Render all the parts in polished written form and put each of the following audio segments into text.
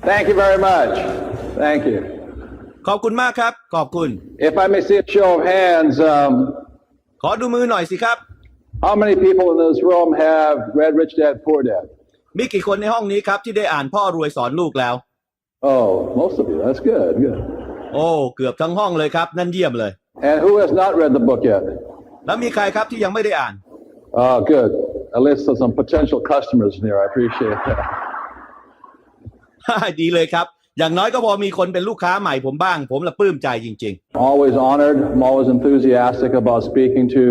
Thank you very much. Thank you. ขอบคุณมากครับขอบคุณ If I may see a show of hands, ขอดูมือหน่อยสิครับ how many people in this room have read Rich Dad Poor Dad? มีกี่คนในห้องนี้ครับที่ได้อ่านพ่อรวยสอนลูกแล้ว Oh, most of you. That's good. Good. โอ้เกือบทั้งห้องเลยครับนั่นเยี่ยมเลย And who has not read the book yet? แล้วมีใครครับที่ยังไม่ได้อ่าน Oh, good. At least there's some potential customers in here. I appreciate that. ดีเลยครับอย่างน้อยก็พอมีคนเป็นลูกค้าใหม่ผมบ้างผมละปลื้มใจจริง Always honored. I'm always enthusiastic about speaking to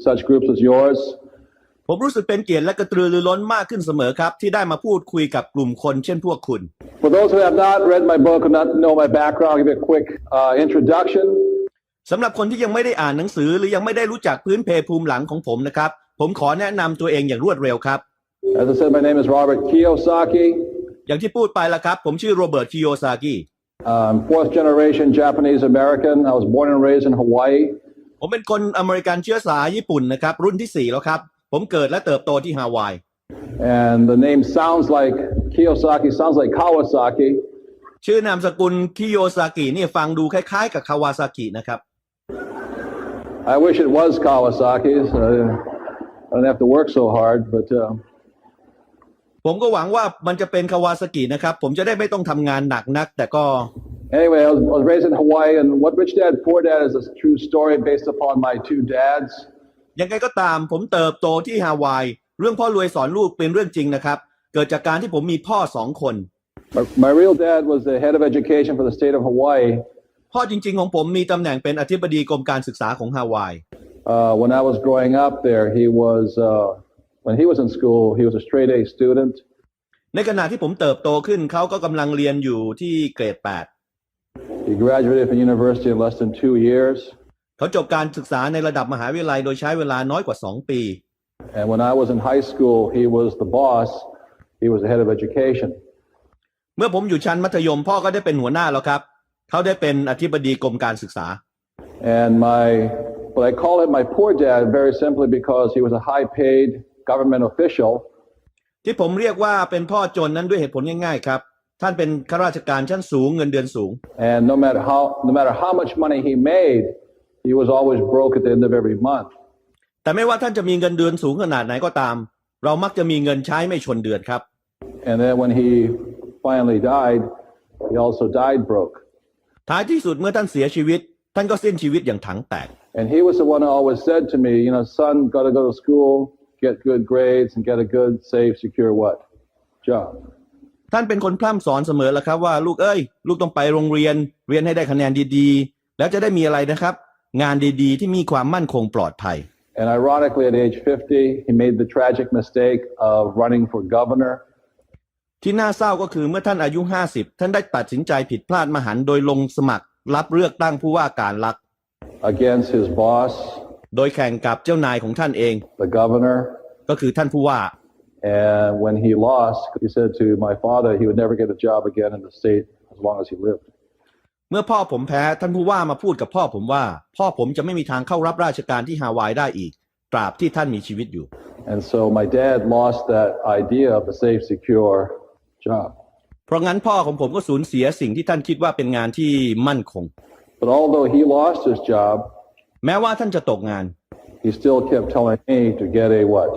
such groups as yours. ๆผมรู้สึกเป็นเกียรติและกระตือรือร้นมากขึ้นเสมอครับที่ได้มาพูดคุยกับกลุ่มคนเช่นพวกคุณ For those who have not read my book and not know my background, I'll give you a quick introduction. สำหรับคนที่ยังไม่ได้อ่านหนังสือหรือยังไม่ได้รู้จักพื้นเพภูมิหลังของผมนะครับผมขอแนะนำตัวเองอย่างรวดเร็วครับ As I said, my name is Robert Kiyosaki. อย่างที่พูดไปแล้วครับผมชื่อโรเบิร์ตคิโยซากิ Fourth generation Japanese American. I was born and raised in Hawaii. ผมเป็นคนอเมริกันเชื้อสายญี่ปุ่นนะครับรุ่นที่4แล้วครับผมเกิดและเติบโตที่ฮาวาย And the name sounds like Kiyosaki, sounds like Kawasaki. ชื่อนามสกุลคิโยซากินี่ฟังดูคล้ายๆกับคาวาซากินะครับ I wish it was Kawasaki. So I don't have to work so hard, but ผมก็หวังว่ามันจะเป็นคาวาซากินะครับผมจะได้ไม่ต้องทำงานหนักนักแต่ก็ anyway, I was raised in Hawaii, and What Rich Dad Poor Dad is a true story based upon my two dads. ยังไงก็ตามผมเติบโตที่ฮาวายเรื่องพ่อรวยสอนลูกเป็นเรื่องจริงนะครับเกิดจากการที่ผมมีพ่อ2 คน My real dad was the head of education for the state of Hawaii. พ่อจริงๆของผมมีตำแหน่งเป็นอธิบดีกรมการศึกษาของฮาวาย When I was growing up there, when he was in school, he was a straight A student. ในขณะที่ผมเติบโตขึ้นเขาก็กำลังเรียนอยู่ที่เกรด He graduated from university in less than 2 years. 8เขาจบการศึกษาในระดับมหาวิทยาลัยโดยใช้เวลาน้อยกว่า2 ปี And when I was in high school, he was the boss. He was the head of education. เมื่อผมอยู่ชั้นมัธยมพ่อก็ได้เป็นหัวหน้าแล้วครับเขาได้เป็นอธิบดีกรมการศึกษา And but I call him my poor dad very simply because he was a high-paid government official. ที่ผมเรียกว่าเป็นพ่อจนนั้นด้วยเหตุผลง่ายๆครับท่านเป็นข้าราชการชั้นสูงเงินเดือนสูง And no matter how much money he made, he was always broke at the end of every month. แต่ไม่ว่าท่านจะมีเงินเดือนสูงขนาดไหนก็ตามเรามักจะมีเงินใช้ไม่ชนเดือนครับ And then when he finally died, he also died broke. ท้ายที่สุดเมื่อท่านเสียชีวิตท่านก็สิ้นชีวิตอย่างถังแตก And he was the one who always said to me, son, got to go to school, get good grades, and get a good, safe, secure what? Job. ท่านเป็นคนพร่ำสอนเสมอแล้วครับว่าลูกเอ้ยลูกต้องไปโรงเรียนเรียนให้ได้คะแนนดีๆแล้วจะได้มีอะไรนะครับงานดีๆที่มีความมั่นคงปลอดภัย And ironically, at age 50, he made the tragic mistake of running for governor. ที่น่าเศร้าก็คือเมื่อท่านอายุ50ท่านได้ตัดสินใจผิดพลาดมหันต์โดยลงสมัครรับเลือกตั้งผู้ว่าการรัฐ against his boss, โดยแข่งกับเจ้านายของท่านเอง the governor. ก็คือท่านผู้ว่า And when he lost, he said to my father he would never get a job again in the state as long as he lived. เมื่อพ่อผมแพ้ท่านผู้ว่ามาพูดกับพ่อผมว่าพ่อผมจะไม่มีทางเข้ารับราชการที่ฮาวายได้อีกตราบที่ท่านมีชีวิตอยู่ And so my dad lost that idea of a safe, secure job. เพราะงั้นพ่อของผมก็สูญเสียสิ่งที่ท่านคิดว่าเป็นงานที่มั่นคง But although he lost his job, แม้ว่าท่านจะตกงาน he still kept telling me to get a what?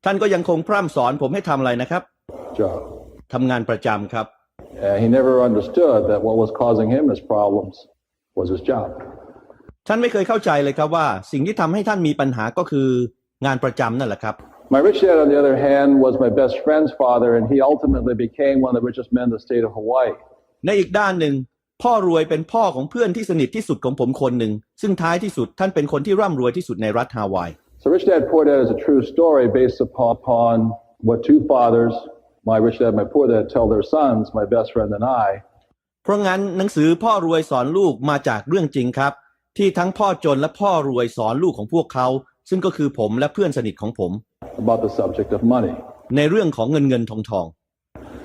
ท่านก็ยังคงพร่ำสอนผมให้ทำอะไรนะครับ Job. ทำงานประจำครับ He never understood that what was causing him his problems was his job. ท่านไม่เคยเข้าใจเลยครับว่าสิ่งที่ทำให้ท่านมีปัญหาก็คืองานประจำนั่นแหละครับ My rich dad, on the other hand, was my best friend's father, and he ultimately became one of the richest men in the state of Hawaii. ในอีกด้านหนึ่งพ่อรวยเป็นพ่อของเพื่อนที่สนิทที่สุดของผมคนหนึ่งซึ่งท้ายที่สุดท่านเป็นคนที่ร่ำรวยที่สุดในรัฐฮาวาย So Rich Dad Poor Dad is a true story based upon what two fathers, my rich dad and my poor dad, tell their sons, my best friend and I. เพราะงั้นหนังสือพ่อรวยสอนลูกมาจากเรื่องจริงครับที่ทั้งพ่อจนและพ่อรวยสอนลูกของพวกเขาซึ่งก็คือผมและเพื่อนสนิทของผม about the subject of money. ในเรื่องของเงินทอง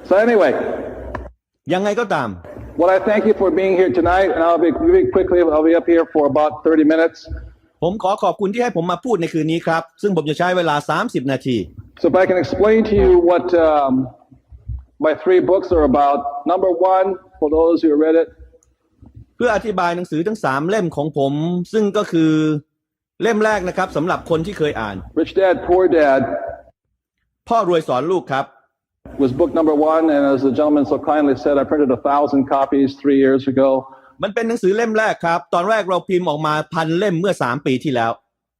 So anyway, ยังไงก็ตาม well, I thank you for being here tonight, and I'll be up here for about 30 minutes. ผมขอบคุณที่ให้ผมมาพูดในคืนนี้ครับซึ่งผมจะใช้เวลา30 นาที So if I can explain to you My 3 books are about number 1, for those who read it. เพื่ออธิบายหนังสือทั้ง3เล่มของผมซึ่งก็คือเล่มแรกนะครับสำหรับคนที่เคยอ่าน Rich Dad, Poor Dad พ่อรวยสอนลูกครับ was book number 1, and as the gentleman so kindly said, I printed 1,000 copies 3 years ago. มันเป็นหนังสือเล่มแรกครับตอนแรกเราพิมพ์ออกมา1,000 เล่มเมื่อ3 ปีที่แล้ว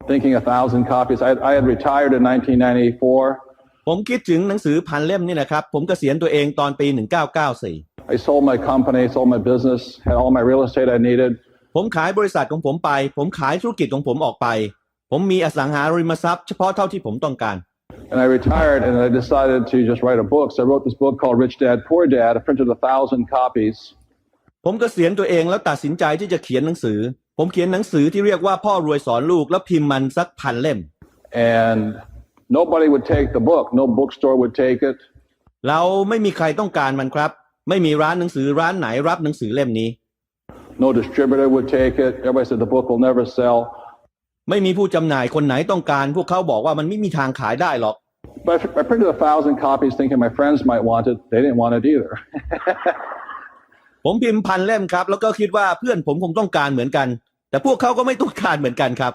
Thinking 1,000 copies. I had retired in 1994. ผมคิดถึงหนังสือ1,000 เล่มนี่นะครับผมเกษียณตัวเองตอนปี 1994 I sold my company, sold my business, had all my real estate I needed. ผมขายบริษัทของผมไปผมขายธุรกิจของผมออกไปผมมีอสังหาริมทรัพย์เฉพาะเท่าที่ผมต้องการ And I retired and I decided to just write a book. So I wrote this book called Rich Dad, Poor Dad. I printed 1,000 copies. ผมเกษียณตัวเองแล้วตัดสินใจที่จะเขียนหนังสือผมเขียนหนังสือที่เรียกว่าพ่อรวยสอนลูกแล้วพิมพ์มันสัก1,000 เล่ม And nobody would take the book. No bookstore would take it. เราไม่มีใครต้องการมันครับไม่มีร้านหนังสือร้านไหนรับหนังสือเล่มนี้ No distributor would take it. Everybody said the book will never sell. ไม่มีผู้จำหน่ายคนไหนต้องการพวกเขาบอกว่ามันไม่มีทางขายได้หรอก But I printed 1,000 copies thinking my friends might want it. They didn't want it either. ผมพิมพ์1,000 เล่มครับแล้วก็คิดว่าเพื่อนผมคงต้องการเหมือนกันแต่พวกเขาก็ไม่ต้องการเหมือนกันครับ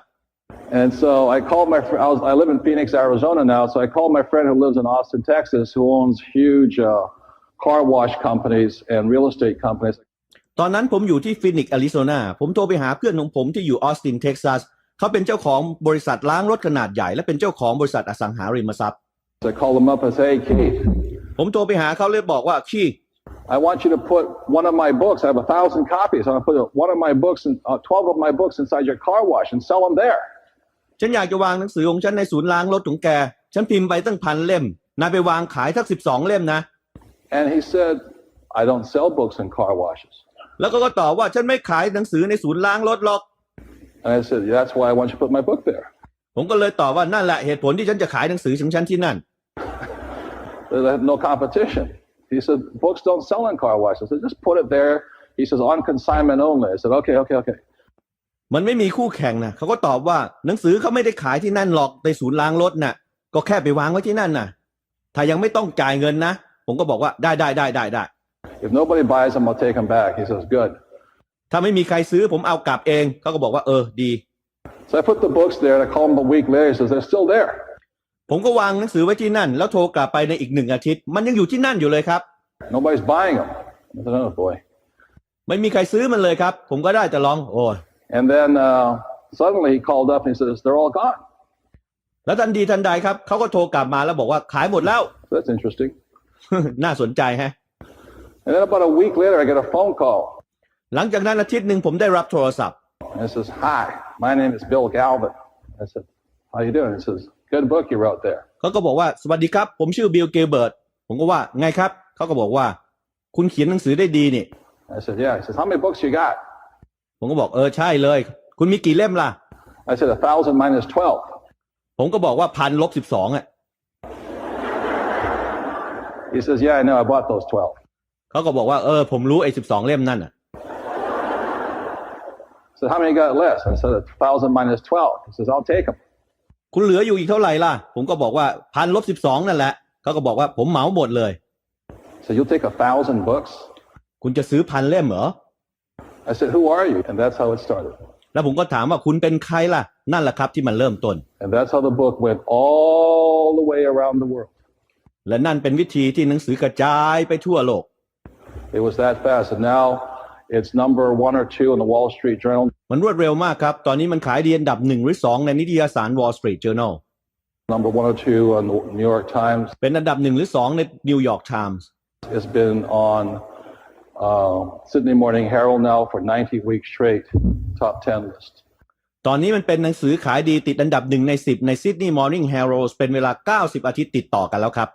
And so I called my friend. I live in Phoenix, Arizona now. So I called my friend who lives in Austin, Texas, who owns huge car wash companies and real estate companies. ตอนนั้นผมอยู่ที่ฟินิกซ์แอริโซนาผมโทรไปหาเพื่อนของผมที่อยู่ออสตินเท็กซัสเขาเป็นเจ้าของบริษัทล้างรถขนาดใหญ่และเป็นเจ้าของบริษัทอสังหาริมทรัพย์ So I called him up and said, "Hey, Keith, ผมโทรไปหาเขาเลยบอกว่าคีI want you to put one of my books. I have 1,000 copies. I want to put one of my books, 12 of my books inside your car wash and sell them there." ฉันอยากจะวางหนังสือของฉันในศูนย์ล้างรถของแกฉันพิมพ์ไปตั้ง1,000 เล่มนายไปวางขายทั้ง12 เล่มนะ And he said, "I don't sell books in car washes." แล้วก็ตอบว่าฉันไม่ขายหนังสือในศูนย์ล้างรถหรอก And I said, "That's why I want you to put my book there." ผมก็เลยตอบว่านั่นแหละเหตุผลที่ฉันจะขายหนังสือของฉันที่นั่น They had no competition. He said, "Books don't sell in car washes." I said, "Just put it there." He says, "On consignment only." I said, "Okay." มันไม่มีคู่แข่งนะเขาก็ตอบว่าหนังสือเขาไม่ได้ขายที่นั่นหรอกในศูนย์ล้างรถน่ะก็แค่ไปวางไว้ที่นั่นน่ะถ้ายังไม่ต้องจ่ายเงินนะผมก็บอกว่าได้ If nobody buys them, I'll take them back. He says, "Good." ถ้าไม่มีใครซื้อผมเอากลับเองเขาก็บอกว่าดี So I put the books there and I called him a week later. He says, "They're still there." ผมก็วางหนังสือไว้ที่นั่นแล้วโทรกลับไปในอีก1 อาทิตย์มันยังอยู่ที่นั่นอยู่เลยครับ Nobody's buying them. I said, "Oh boy." ไม่มีใครซื้อมันเลยครับผมก็ได้แต่ร้องโอ้ย And then suddenly he called up and he says, "They're all gone." แล้วทันทีทันใดครับเขาก็โทรกลับมาแล้วบอกว่าขายหมดแล้ว So that's interesting. น่าสนใจฮะ And then about a week later, I get a phone call. หลังจากนั้นอาทิตย์หนึ่งผมได้รับโทรศัพท์ And it says, "Hi, my name is Bill Galvin." I said, "How you doing?" He says, "Good book you wrote there." เขาก็บอกว่าสวัสดีครับผมชื่อบิลเกลเบิร์ตผมก็ว่าไงครับเขาก็บอกว่าคุณเขียนหนังสือได้ดีนี่ I said, "Yeah." He says, "How many books you got?" ผมก็บอกใช่เลยคุณมีกี่เล่มล่ะ I said, 1,000 minus 12. ผมก็บอกว่า1,000 ลบ 12อ่ะ He says, "Yeah, I know. I bought those 12." เขาก็บอกว่าผมรู้ไอ้12 เล่มนั่นอ่ะ I said, "How many you got left?" I said, 1,000 minus 12. He says, "I'll take them." คุณเหลืออยู่อีกเท่าไหร่ล่ะผมก็บอกว่า1,000 ลบ 12นั่นแหละเขาก็บอกว่าผมเหมาหมดเลย So you'll take 1,000 books? คุณจะซื้อ1,000 เล่มเหรอ I said, "Who are you?" And that's how it started. แล้วผมก็ถามว่าคุณเป็นใครล่ะนั่นแหละครับที่มันเริ่มต้น And that's how the book went all the way around the world. และนั่นเป็นวิธีที่หนังสือกระจายไปทั่วโลก It was that fast. And now it's number 1 or 2 in the Wall Street Journal. มันรวดเร็วมากครับตอนนี้มันขายดีอันดับ1 หรือ 2ในนิตยสาร Wall Street Journal Number 1 or 2 on the New York Times. เป็นอันดับ1 หรือ 2ใน New York Times It's been on Sydney Morning Herald now for 90 weeks straight, top 10 list. ตอนนี้มันเป็นหนังสือขายดีติดอันดับ1 ใน 10ใน Sydney Morning Herald เป็นเวลา90 อาทิตย์ติดต่อกันแล้วครับ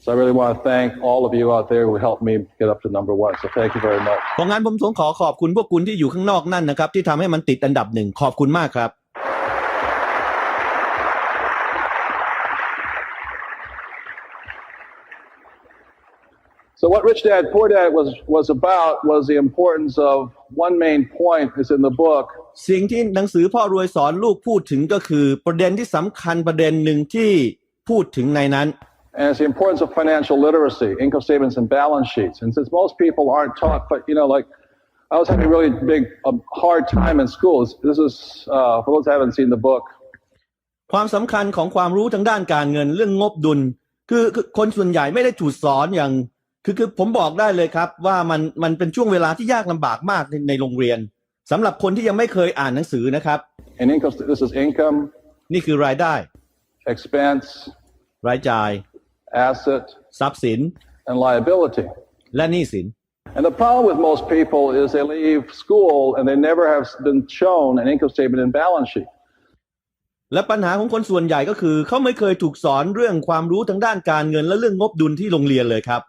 So I really want to thank all of you out there who helped me get up to number 1. So thank you very much. เพราะงั้นผมขอบคุณพวกคุณที่อยู่ข้างนอกนั่นนะครับที่ทำให้มันติดอันดับ1ขอบคุณมากครับ So what Rich Dad Poor Dad was about was the importance of one main point is in the book. สิ่งที่หนังสือพ่อรวยสอนลูกพูดถึงก็คือประเด็นที่สำคัญประเด็นหนึ่งที่พูดถึงในนั้น And it's the importance of financial literacy, income statements and balance sheets. And since most people aren't taught, but like I was having a really hard time in school. This is for those who haven't seen the book. ความสำคัญของความรู้ทางด้านการเงินเรื่องงบดุลคือคนส่วนใหญ่ไม่ได้ถูกสอนอย่างคือผมบอกได้เลยครับว่ามันเป็นช่วงเวลาที่ยากลำบากมากในโรงเรียนสำหรับคนที่ยังไม่เคยอ่านหนังสือนะครับ And income, this is income. นี่คือรายได้ Expense. รายจ่าย Asset. ทรัพย์สิน And liability. และหนี้สิน And the problem with most people is they leave school and they never have been shown an income statement and balance sheet. และปัญหาของคนส่วนใหญ่ก็คือเขาไม่เคยถูกสอนเรื่องความรู้ทางด้านการเงินและเรื่องงบดุลที่โรงเรียนเลยครับ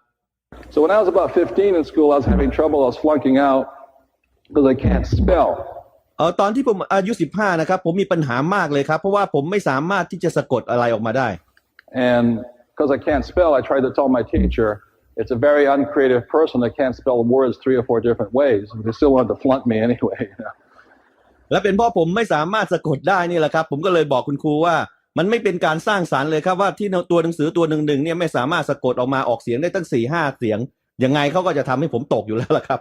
So when I was about 15 in school, I was having trouble. I was flunking out because I can't spell. ตอนที่ผมอายุ15นะครับผมมีปัญหามากเลยครับเพราะว่าผมไม่สามารถที่จะสะกดอะไรออกมาได้ And because I can't spell, I tried to tell my teacher, it's a very uncreative person that can't spell words 3 or 4 different ways. They still wanted to flunk me anyway. และเป็นเพราะผมไม่สามารถสะกดได้นี่แหละครับผมก็เลยบอกคุณครูว่ามันไม่เป็นการสร้างสรรค์เลยครับว่าที่ตัวหนังสือตัวหนึ่งเนี่ยไม่สามารถสะกดออกมาออกเสียงได้ตั้ง 4-5 เสียงยังไงเขาก็จะทำให้ผมตกอยู่แล้วล่ะครับ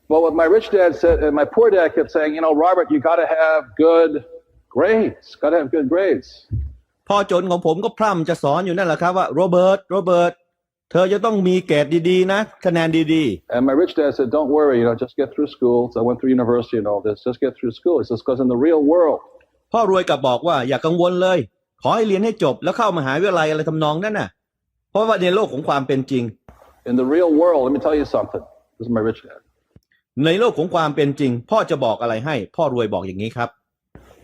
Well, what my rich dad said, and my poor dad kept saying, Robert, you got to have good grades. Got to have good grades. พ่อจนของผมก็พร่ำจะสอนอยู่นั่นแหละครับว่าโรเบิร์ตเธอจะต้องมีเกรดดีๆนะคะแนนดีๆ And my rich dad said, don't worry, just get through school. So I went through university and all this. Just get through school. He says, because in the real world. พ่อรวยกลับบอกว่าอย่ากังวลเลยขอให้เรียนให้จบแล้วเข้ามหาวิทยาลัยอะไรทำนองนั้นน่ะเพราะว่าในโลกของความเป็นจริง In the real world, let me tell you something. This is my rich dad. ในโลกของความเป็นจริงพ่อจะบอกอะไรให้พ่อรวยบอกอย่างนี้ครับ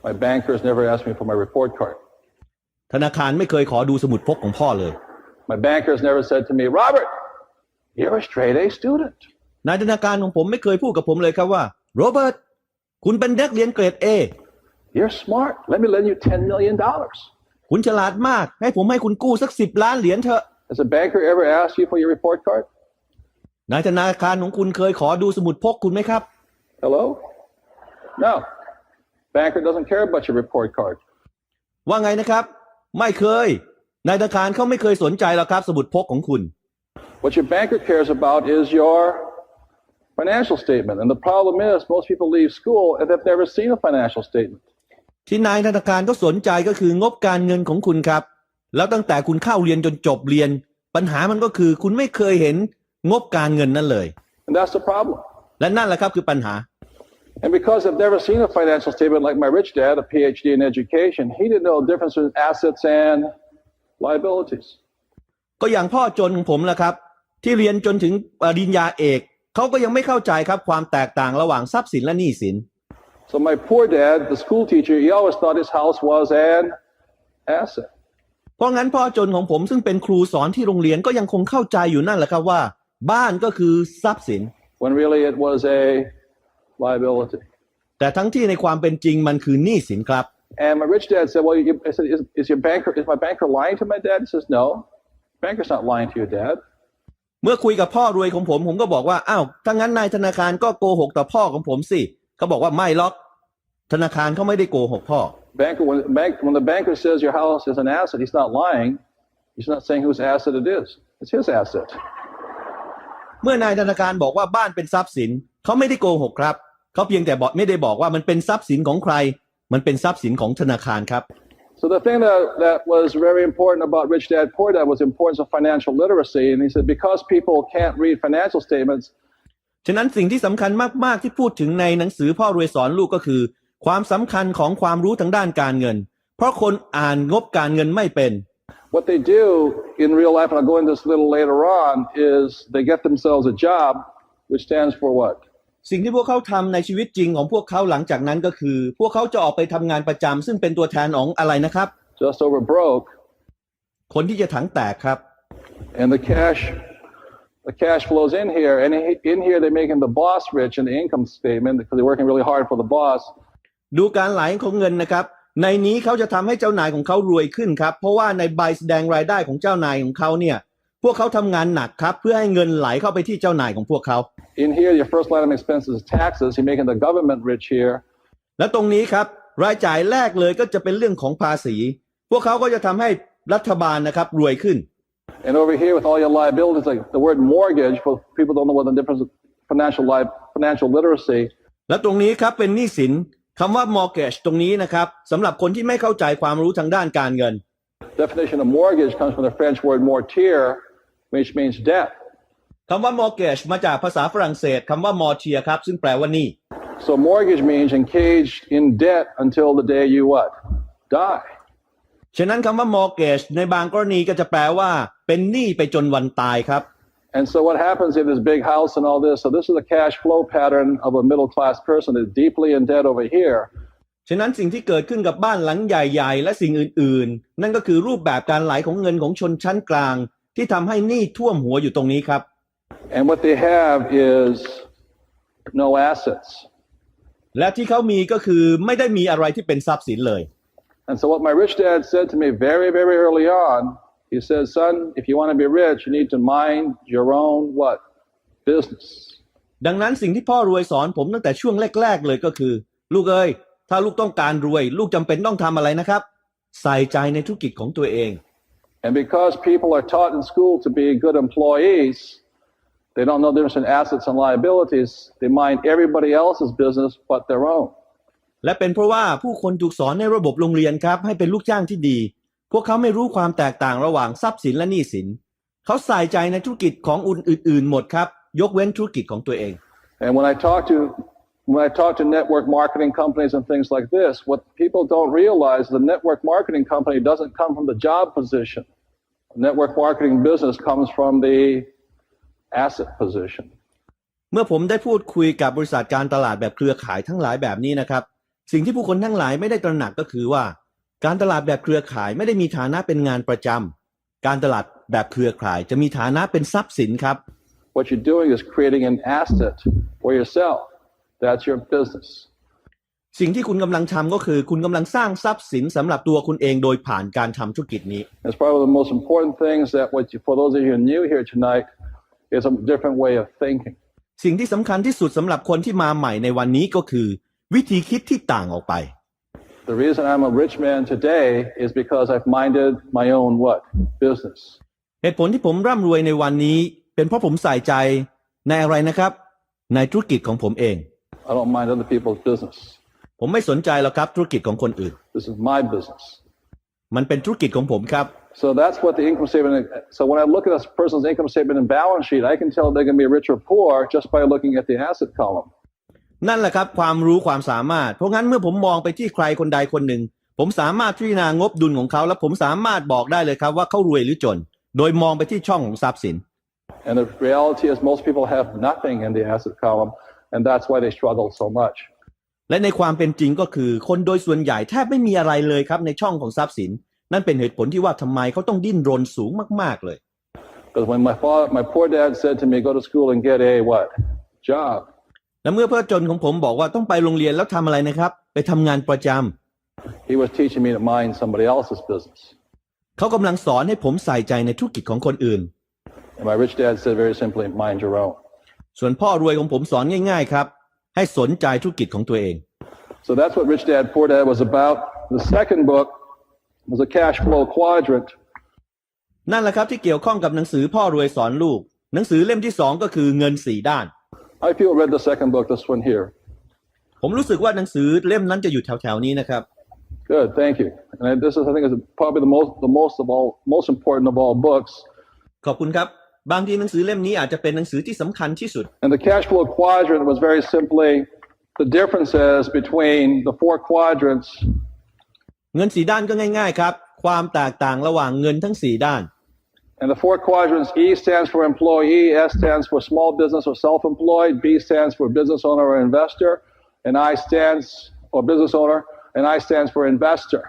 My bankers never asked me for my report card. ธนาคารไม่เคยขอดูสมุดพกของพ่อเลย My bankers never said to me, Robert, you're a straight A student. นายธนาคารของผมไม่เคยพูดกับผมเลยครับว่าโรเบิร์ตคุณเป็นเด็กเรียนเกรด A. You're smart. Let me lend you $10 million. คุณฉลาดมากให้ผมให้คุณกู้สัก10 ล้านเหรียญเถอะ Has a banker ever asked you for your report card? นายธนาคารของคุณเคยขอดูสมุดพกคุณไหมครับ Hello? No. Banker doesn't care about your report card. ว่าไงนะครับไม่เคยนายธนาคารเขาไม่เคยสนใจหรอกครับสมุดพกของคุณ What your banker cares about is your financial statement. And the problem is most people leave school and they've never seen a financial statement. ที่นายธนาคารก็สนใจก็คืองบการเงินของคุณครับแล้วตั้งแต่คุณเข้าเรียนจนจบเรียนปัญหามันก็คือคุณไม่เคยเห็นงบการเงินนั่นเลย And that's the problem. และนั่นแหละครับคือปัญหา And because I've never seen a financial statement like my rich dad, a PhD in education, he didn't know the difference between assets and liabilities. ก็อย่างพ่อจนของผมแหละครับที่เรียนจนถึงปริญญาเอกเขาก็ยังไม่เข้าใจครับความแตกต่างระหว่างทรัพย์สินและหนี้สิน So my poor dad, the school teacher, he always thought his house was an asset. เพราะงั้นพ่อจนของผมซึ่งเป็นครูสอนที่โรงเรียนก็ยังคงเข้าใจอยู่นั่นแหละครับว่าบ้านก็คือทรัพย์สิน When really it was a liability. แต่ทั้งที่ในความเป็นจริงมันคือหนี้สินครับ And my rich dad said, well, I said, is my banker lying to my dad? He says, no. Banker's not lying to your dad. เมื่อคุยกับพ่อรวยของผมก็บอกว่าอ้าวถ้างั้นนายธนาคารก็โกหกต่อพ่อของผมสิเขาบอกว่าไม่หรอกธนาคารเขาไม่ได้โกหกพ่อ When the banker says your house is an asset, he's not lying. He's not saying whose asset it is. It's his asset. เมื่อนายธนาคารบอกว่าบ้านเป็นทรัพย์สินเขาไม่ได้โกหกครับเขาเพียงแต่ไม่ได้บอกว่ามันเป็นทรัพย์สินของใครมันเป็นทรัพย์สินของธนาคารครับ So the thing that was very important about Rich Dad Poor Dad was the importance of financial literacy. And he said because people can't read financial statements, ฉะนั้นสิ่งที่สำคัญมากๆที่พูดถึงในหนังสือพ่อรวยสอนลูกก็คือความสำคัญของความรู้ทางด้านการเงินเพราะคนอ่านงบการเงินไม่เป็น what they do in real life, and I'll go into this a little later on, is they get themselves a job, which stands for what? สิ่งที่พวกเขาทำในชีวิตจริงของพวกเขาหลังจากนั้นก็คือพวกเขาจะออกไปทำงานประจำซึ่งเป็นตัวแทนของอะไรนะครับ Just over broke. คนที่จะถังแตกครับ And the cash flows in here, and in here they're making the boss rich in the income statement because they're working really hard for the boss. ดูการไหลของเงินนะครับในนี้เขาจะทำให้เจ้านายของเขารวยขึ้นครับเพราะว่าในใบแสดงรายได้ของเจ้านายของเขาเนี่ยพวกเขาทำงานหนักครับเพื่อให้เงินไหลเข้าไปที่เจ้านายของพวกเขา In here your first line of expenses is taxes. You're making the government rich here. และตรงนี้ครับรายจ่ายแรกเลยก็จะเป็นเรื่องของภาษีพวกเขาก็จะทำให้รัฐบาลนะครับรวยขึ้น And over here with all your liabilities, like the word mortgage, for people don't know what the difference of financial literacy. และตรงนี้ครับเป็นหนี้สินคำว่า mortgage ตรงนี้นะครับสำหรับคนที่ไม่เข้าใจความรู้ทางด้านการเงิน Definition of mortgage comes from the French word mortier, which means debt. คำว่า mortgage มาจากภาษาฝรั่งเศสคำว่า mortier ครับซึ่งแปลว่าหนี้ So mortgage means engaged in debt until the day you what? Die. ฉะนั้นคำว่า mortgage ในบางกรณีก็จะแปลว่าเป็นหนี้ไปจนวันตายครับ And so what happens in this big house and all this, so this is the cash flow pattern of a middle class person that's deeply in debt over here. ฉะนั้นสิ่งที่เกิดขึ้นกับบ้านหลังใหญ่ๆและสิ่งอื่นๆนั่นก็คือรูปแบบการไหลของเงินของชนชั้นกลางที่ทำให้หนี้ท่วมหัวอยู่ตรงนี้ครับ And what they have is no assets. และที่เขามีก็คือไม่ได้มีอะไรที่เป็นทรัพย์สินเลย And so what my rich dad said to me very, very early on, he says, son, if you want to be rich, you need to mind your own what? Business. ดังนั้นสิ่งที่พ่อรวยสอนผมตั้งแต่ช่วงแรกๆเลยก็คือลูกเอ้ยถ้าลูกต้องการรวยลูกจำเป็นต้องทำอะไรนะครับใส่ใจในธุรกิจของตัวเอง And because people are taught in school to be good employees, they don't know the difference in assets and liabilities. They mind everybody else's business but their own. และเป็นเพราะว่าผู้คนถูกสอนในระบบโรงเรียนครับให้เป็นลูกจ้างที่ดีพวกเขาไม่รู้ความแตกต่างระหว่างทรัพย์สินและหนี้สินเขาใส่ใจในธุรกิจของอื่นๆหมดครับยกเว้นธุรกิจของตัวเอง And when I talk to network marketing companies and things like this, what people don't realize, the network marketing company doesn't come from the job position. The network marketing business comes from the asset position. เมื่อผมได้พูดคุยกับบริษัทการตลาดแบบเครือข่ายทั้งหลายแบบนี้นะครับสิ่งที่ผู้คนทั้งหลายไม่ได้ตระหนักก็คือว่าการตลาดแบบเครือข่ายไม่ได้มีฐานะเป็นงานประจำการตลาดแบบเครือข่ายจะมีฐานะเป็นทรัพย์สินครับ What you're doing is creating an asset for yourself. That's your business. สิ่งที่คุณกำลังทำก็คือคุณกำลังสร้างทรัพย์สินสำหรับตัวคุณเองโดยผ่านการทำธุรกิจนี้ It's probably the most important things that for those of you who are new here tonight is a different way of thinking. สิ่งที่สำคัญที่สุดสำหรับคนที่มาใหม่ในวันนี้ก็คือวิธีคิดที่ต่างออกไป The reason I'm a rich man today is because I've minded my own what? Business. เหตุผลที่ผมร่ำรวยในวันนี้เป็นเพราะผมใส่ใจในอะไรนะครับในธุรกิจของผมเอง I don't mind other people's business. ผมไม่สนใจหรอกครับธุรกิจของคนอื่น This is my business. มันเป็นธุรกิจของผมครับ So that's what the income statement. So when I look at a person's income statement and balance sheet, I can tell they're going to be rich or poor just by looking at the asset column. นั่นแหละครับความรู้ความสามารถเพราะงั้นเมื่อผมมองไปที่ใครคนใดคนหนึ่งผมสามารถพิจารณางบดุลของเขาและผมสามารถบอกได้เลยครับว่าเขารวยหรือจนโดยมองไปที่ช่องของทรัพย์สิน And the reality is most people have nothing in the asset column, and that's why they struggle so much. และในความเป็นจริงก็คือคนโดยส่วนใหญ่แทบไม่มีอะไรเลยครับในช่องของทรัพย์สินนั่นเป็นเหตุผลที่ว่าทำไมเขาต้องดิ้นรนสูงมากๆเลย Because when my poor dad said to me, go to school and get a what? Job. และเมื่อพ่อจนของผมบอกว่าต้องไปโรงเรียนแล้วทำอะไรนะครับไปทำงานประจำ He was teaching me to mind somebody else's business. เขากำลังสอนให้ผมใส่ใจในธุรกิจของคนอื่น And my rich dad said very simply, mind your own. ส่วนพ่อรวยของผมสอนง่ายๆครับให้สนใจธุรกิจของตัวเอง So that's what Rich Dad Poor Dad was about. The second book was a cash flow quadrant. นั่นแหละครับที่เกี่ยวข้องกับหนังสือพ่อรวยสอนลูกหนังสือเล่มที่2ก็คือเงิน4ด้าน How many people read the second book, this one here? ผมรู้สึกว่าหนังสือเล่มนั้นจะอยู่แถวๆนี้นะครับ Good, thank you. And this is, I think, is probably most important of all books. ขอบคุณครับบางทีหนังสือเล่มนี้อาจจะเป็นหนังสือที่สำคัญที่สุด And the cash flow quadrant was very simply the differences between the 4 quadrants. เงิน4ด้านก็ง่ายๆครับความแตกต่างระหว่างเงินทั้ง4ด้าน And the 4 quadrants, E stands for employee, S stands for small business or self-employed, B stands for business owner or investor, and I stands for business owner, and I stands for investor.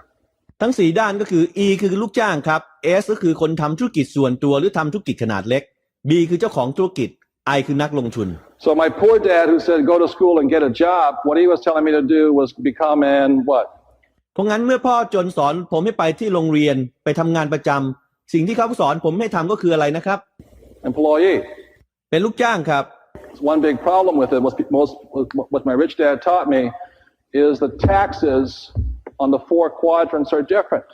ทั้ง4ด้านก็คือ E คือลูกจ้างครับ S ก็คือคนทำธุรกิจส่วนตัวหรือทำธุรกิจขนาดเล็ก B คือเจ้าของธุรกิจ I คือนักลงทุน So my poor dad who said go to school and get a job, what he was telling me to do was become an what? เพราะงั้นเมื่อพ่อจนสอนผมให้ไปที่โรงเรียนไปทำงานประจำสิ่งที่เขาสอนผมให้ทำก็คืออะไรนะครับ Employee. เป็นลูกจ้างครับ One big problem with it was what my rich dad taught me is the taxes on the 4 quadrants are different.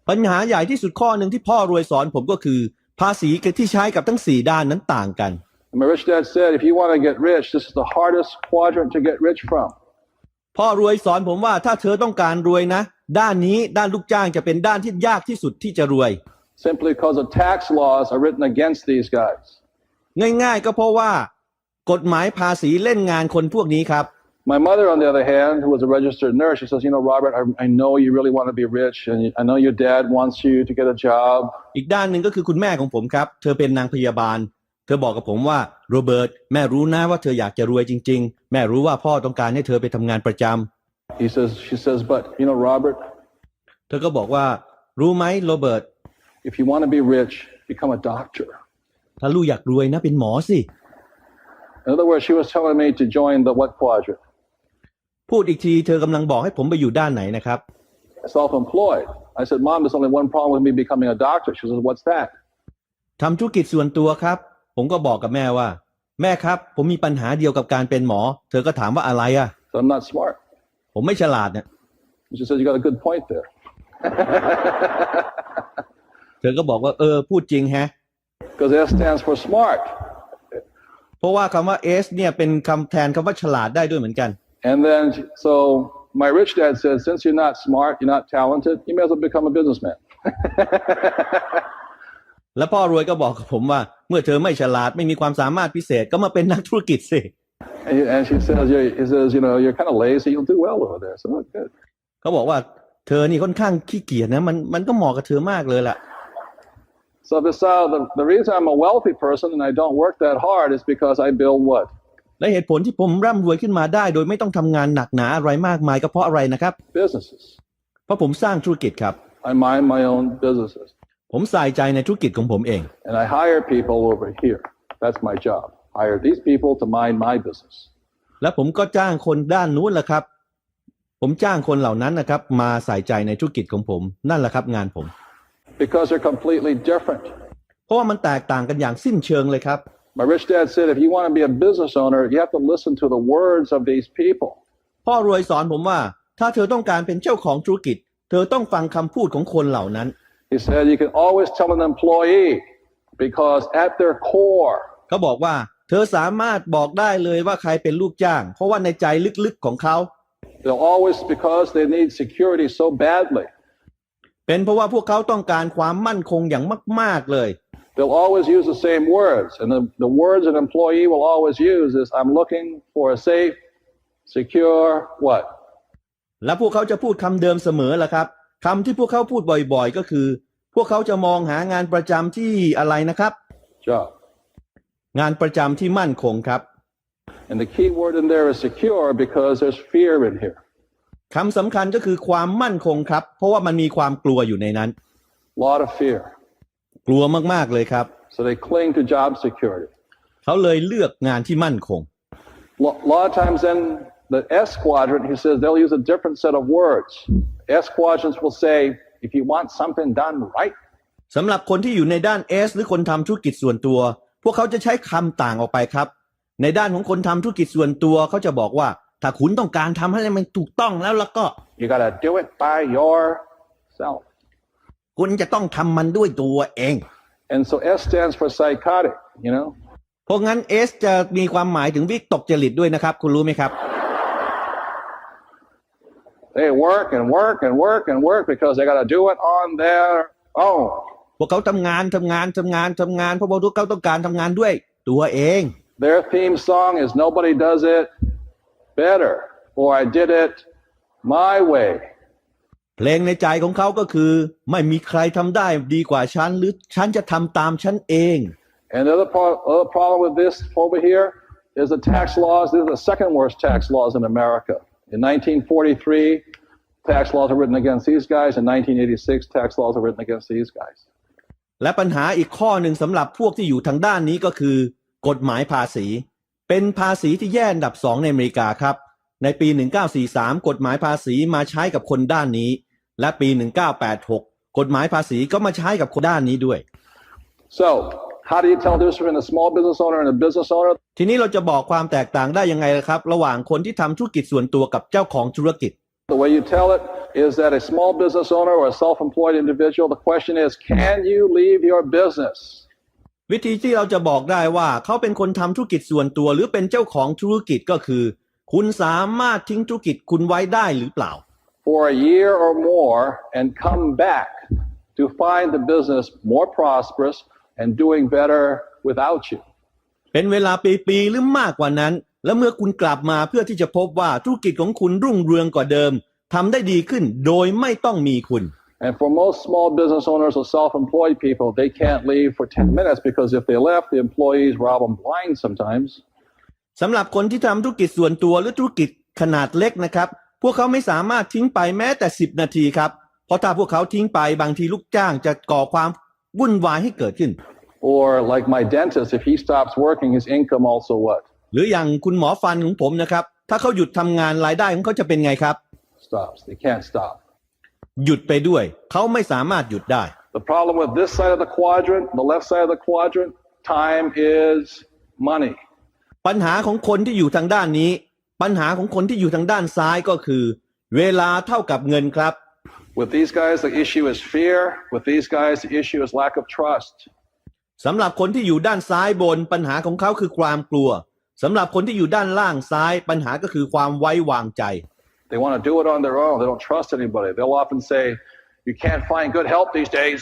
ปัญหาใหญ่ที่สุดข้อหนึ่งที่พ่อรวยสอนผมก็คือ ภาษีที่ใช้กับทั้ง4ด้านนั้นต่างกัน And my rich dad said, if you want to get rich, this is the hardest quadrant to get rich from. พ่อรวยสอนผมว่าถ้าเธอต้องการรวยนะด้านนี้ด้านลูกจ้างจะเป็นด้านที่ยากที่สุดที่จะรวย Simply because the tax laws are written against these guys. ง่ายๆก็เพราะว่ากฎหมายภาษีเล่นงานคนพวกนี้ครับ My mother, on the other hand, who was a registered nurse, she says, Robert, I know you really want to be rich, and I know your dad wants you to get a job. อีกด้านหนึ่งก็คือคุณแม่ของผมครับเธอเป็นนางพยาบาลเธอบอกกับผมว่าโรเบิร์ตแม่รู้นะว่าเธออยากจะรวยจริงๆแม่รู้ว่าพ่อต้องการให้เธอไปทำงานประจำ She says, but Robert, เธอก็บอกว่ารู้ไหมโรเบิร์ต if you want to be rich, become a doctor. ถ้าลูกอยากรวยนะเป็นหมอสิ In other words, she was telling me to join the what quadrant? พูดอีกทีเธอกำลังบอกให้ผมไปอยู่ด้านไหนนะครับ Self-employed. I said, Mom, there's only one problem with me becoming a doctor. She says, what's that? ทำธุรกิจส่วนตัวครับผมก็บอกกับแม่ว่าแม่ครับผมมีปัญหาเดียวกับการเป็นหมอเธอก็ถามว่าอะไรอ่ะ So I'm not smart. ผมไม่ฉลาดเนี่ย She says, you got a good point there. เธอก็บอกว่าพูดจริงแฮะ Because S stands for smart. เพราะว่าคำว่า S เนี่ยเป็นคำแทนคำว่าฉลาดได้ด้วยเหมือนกัน And then, so my rich dad said, since you're not smart, you're not talented, you may as well become a businessman. แล้วพ่อรวยก็บอกกับผมว่าเมื่อเธอไม่ฉลาดไม่มีความสามารถพิเศษก็มาเป็นนักธุรกิจสิ And she says, he says, you're kind of lazy, you'll do well over there. So that's good. เขาบอกว่าเธอนี่ค่อนข้างขี้เกียจนะมันก็เหมาะกับเธอมากเลยล่ะ So the reason I'm a wealthy person and I don't work that hard is because I build what? และเหตุผลที่ผมร่ำรวยขึ้นมาได้โดยไม่ต้องทำงานหนักหนาอะไรมากมายก็เพราะอะไรนะครับ Businesses. เพราะผมสร้างธุรกิจครับ I mind my own businesses. ผมใส่ใจในธุรกิจของผมเอง And I hire people over here. That's my job. Hire these people to mind my business. และผมก็จ้างคนด้านนู้นแหละครับผมจ้างคนเหล่านั้นนะครับมาใส่ใจในธุรกิจของผมนั่นแหละครับงานผม Because they're completely different. เพราะว่ามันแตกต่างกันอย่างสิ้นเชิงเลยครับ My rich dad said, if you want to be a business owner, you have to listen to the words of these people. พ่อรวยสอนผมว่าถ้าเธอต้องการเป็นเจ้าของธุรกิจเธอต้องฟังคำพูดของคนเหล่านั้น He said, you can always tell an employee because at their core, เขาบอกว่าเธอสามารถบอกได้เลยว่าใครเป็นลูกจ้างเพราะว่าในใจลึกๆของเขา they'll always, because they need security so badly, เป็นเพราะว่าพวกเขาต้องการความมั่นคงอย่างมากๆเลย they'll always use the same words. And the words an employee will always use is, I'm looking for a safe, secure, what? และพวกเขาจะพูดคำเดิมเสมอแหละครับคำที่พวกเขาพูดบ่อยๆก็คือพวกเขาจะมองหางานประจำที่อะไรนะครับ Job. งานประจำที่มั่นคงครับ And the key word in there is secure because there's fear in here. คำสำคัญก็คือความมั่นคงครับเพราะว่ามันมีความกลัวอยู่ในนั้น Lot of fear. กลัวมากๆเลยครับ So they cling to job security. เขาเลยเลือกงานที่มั่นคง A lot of times in the S quadrant, he says they'll use a different set of words. S quadrants will say, if you want something done right. สำหรับคนที่อยู่ในด้าน S หรือคนทำธุรกิจส่วนตัวพวกเขาจะใช้คำต่างออกไปครับในด้านของคนทำธุรกิจส่วนตัวเขาจะบอกว่าถ้าคุณต้องการทำให้มันถูกต้องแล้วก็ You gotta do it by yourself. คุณจะต้องทำมันด้วยตัวเอง And so S stands for psychotic, เพราะงั้น S จะมีความหมายถึงวิตกจริตด้วยนะครับคุณรู้ไหมครับ They work and work and work and work because they gotta do it on their own. พวกเขาทำงานเพราะว่าพวกเขาต้องการทำงานด้วยตัวเอง Their theme song is nobody does it better or I did it my way. เพลงในใจของเขาก็คือไม่มีใครทำได้ดีกว่าฉันหรือฉันจะทำตามฉันเอง And the other problem with this over here is the tax laws. These are the second worst tax laws in America. In 1943, tax laws are written against these guys. In 1986, tax laws are written against these guys. และปัญหาอีกข้อหนึ่งสำหรับพวกที่อยู่ทางด้านนี้ก็คือกฎหมายภาษีเป็นภาษีที่แย่อันดับ2ในอเมริกาครับในปี1943กฎหมายภาษีมาใช้กับคนด้านนี้และปี1986กฎหมายภาษีก็มาใช้กับคนด้านนี้ด้วย So how do you tell the difference between a small business owner and a business owner? ทีนี้เราจะบอกความแตกต่างได้ยังไงครับระหว่างคนที่ทำธุรกิจส่วนตัวกับเจ้าของธุรกิจ The way you tell it is that a small business owner or a self-employed individual, the question is, can you leave your business? วิธีที่เราจะบอกได้ว่าเขาเป็นคนทำธุรกิจส่วนตัวหรือเป็นเจ้าของธุรกิจก็คือคุณสามารถทิ้งธุรกิจคุณไว้ได้หรือเปล่า for a year or more and come back to find the business more prosperous and doing better without you. เป็นเวลาปีๆหรือมากกว่านั้นและเมื่อคุณกลับมาเพื่อที่จะพบว่าธุรกิจของคุณรุ่งเรืองกว่าเดิมทำได้ดีขึ้นโดยไม่ต้องมีคุณ And for most small business owners or self-employed people, they can't leave for 10 minutes because if they left, the employees rob them blind sometimes. สำหรับคนที่ทำธุรกิจส่วนตัวหรือธุรกิจขนาดเล็กนะครับพวกเขาไม่สามารถทิ้งไปแม้แต่10 นาทีครับเพราะถ้าพวกเขาทิ้งไปบางทีลูกจ้างจะก่อความวุ่นวายให้เกิดขึ้น Or like my dentist, if he stops working, his income also what? หรืออย่างคุณหมอฟันของผมนะครับถ้าเขาหยุดทำงานรายได้ของเขาจะเป็นไงครับ Stops. They can't stop. หยุดไปด้วยเขาไม่สามารถหยุดได้ The problem with this side of the quadrant, the left side of the quadrant, time is money. ปัญหาของคนที่อยู่ทางด้านนี้ปัญหาของคนที่อยู่ทางด้านซ้ายก็คือเวลาเท่ากับเงินครับ With these guys, the issue is fear. With these guys, the issue is lack of trust. สำหรับคนที่อยู่ด้านซ้ายบนปัญหาของเขาคือความกลัวสำหรับคนที่อยู่ด้านล่างซ้ายปัญหาก็คือความไว้วางใจ They want to do it on their own. They don't trust anybody. They'll often say, you can't find good help these days.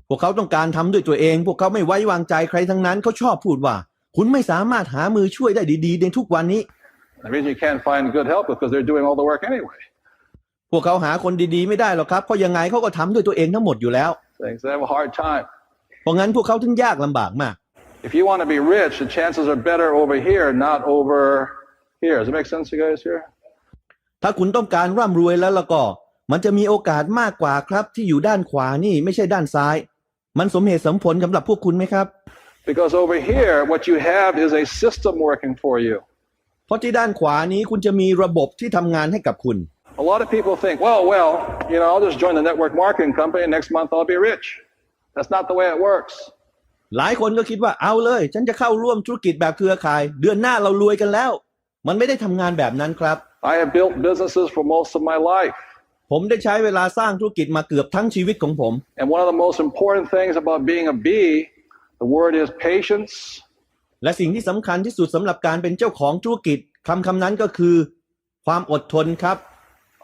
พวกเขาต้องการทำด้วยตัวเองพวกเขาไม่ไว้วางใจใครทั้งนั้นเขาชอบพูดว่าคุณไม่สามารถหามือช่วยได้ดีๆในทุกวันนี้ The reason you can't find good help is because they're doing all the work anyway. พวกเขาหาคนดีๆไม่ได้หรอกครับเพราะยังไงเขาก็ทำด้วยตัวเองทั้งหมดอยู่แล้ว They have a hard time. เพราะงั้นพวกเขาถึงยากลำบากมาก If you want to be rich, the chances are better over here, not over here. Does it make sense, you guys here? ถ้าคุณต้องการร่ำรวยแล้วก็มันจะมีโอกาสมากกว่าครับที่อยู่ด้านขวานี่ไม่ใช่ด้านซ้ายมันสมเหตุสมผลสำหรับพวกคุณไหมครับ Because over here, what you have is a system working for you. เพราะที่ด้านขวานี้คุณจะมีระบบที่ทำงานให้กับคุณ A lot of people think, well, I'll just join the network marketing company and next month I'll be rich. That's not the way it works. หลายคนก็คิดว่าเอาเลยฉันจะเข้าร่วมธุรกิจแบบเครือข่ายเดือนหน้าเรารวยกันแล้วมันไม่ได้ทำงานแบบนั้นครับ I have built businesses for most of my life. ผมได้ใช้เวลาสร้างธุรกิจมาเกือบทั้งชีวิตของผม And one of the most important things about being a B, the word is patience. และสิ่งที่สำคัญที่สุดสำหรับการเป็นเจ้าของธุรกิจคำนั้นก็คือความอดทนครับ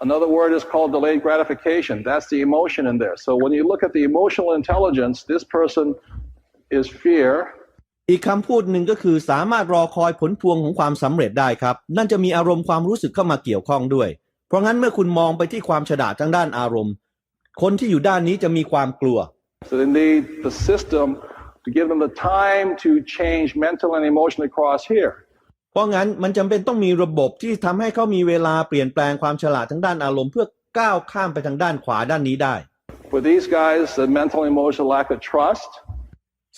Another word is called delayed gratification. That's the emotion in there. So when you look at the emotional intelligence, this person is fear. อีกคำพูดหนึ่งก็คือสามารถรอคอยผลพวงของความสำเร็จได้ครับนั่นจะมีอารมณ์ความรู้สึกเข้ามาเกี่ยวข้องด้วยเพราะงั้นเมื่อคุณมองไปที่ความฉลาดทางด้านอารมณ์คนที่อยู่ด้านนี้จะมีความกลัว So they need the system to give them the time to change mental and emotionally across here. เพราะงั้นมันจำเป็นต้องมีระบบที่ทำให้เขามีเวลาเปลี่ยนแปลงความฉลาดทางด้านอารมณ์เพื่อก้าวข้ามไปทางด้านขวาด้านนี้ได้ For these guys, the mental and emotional lack of trust.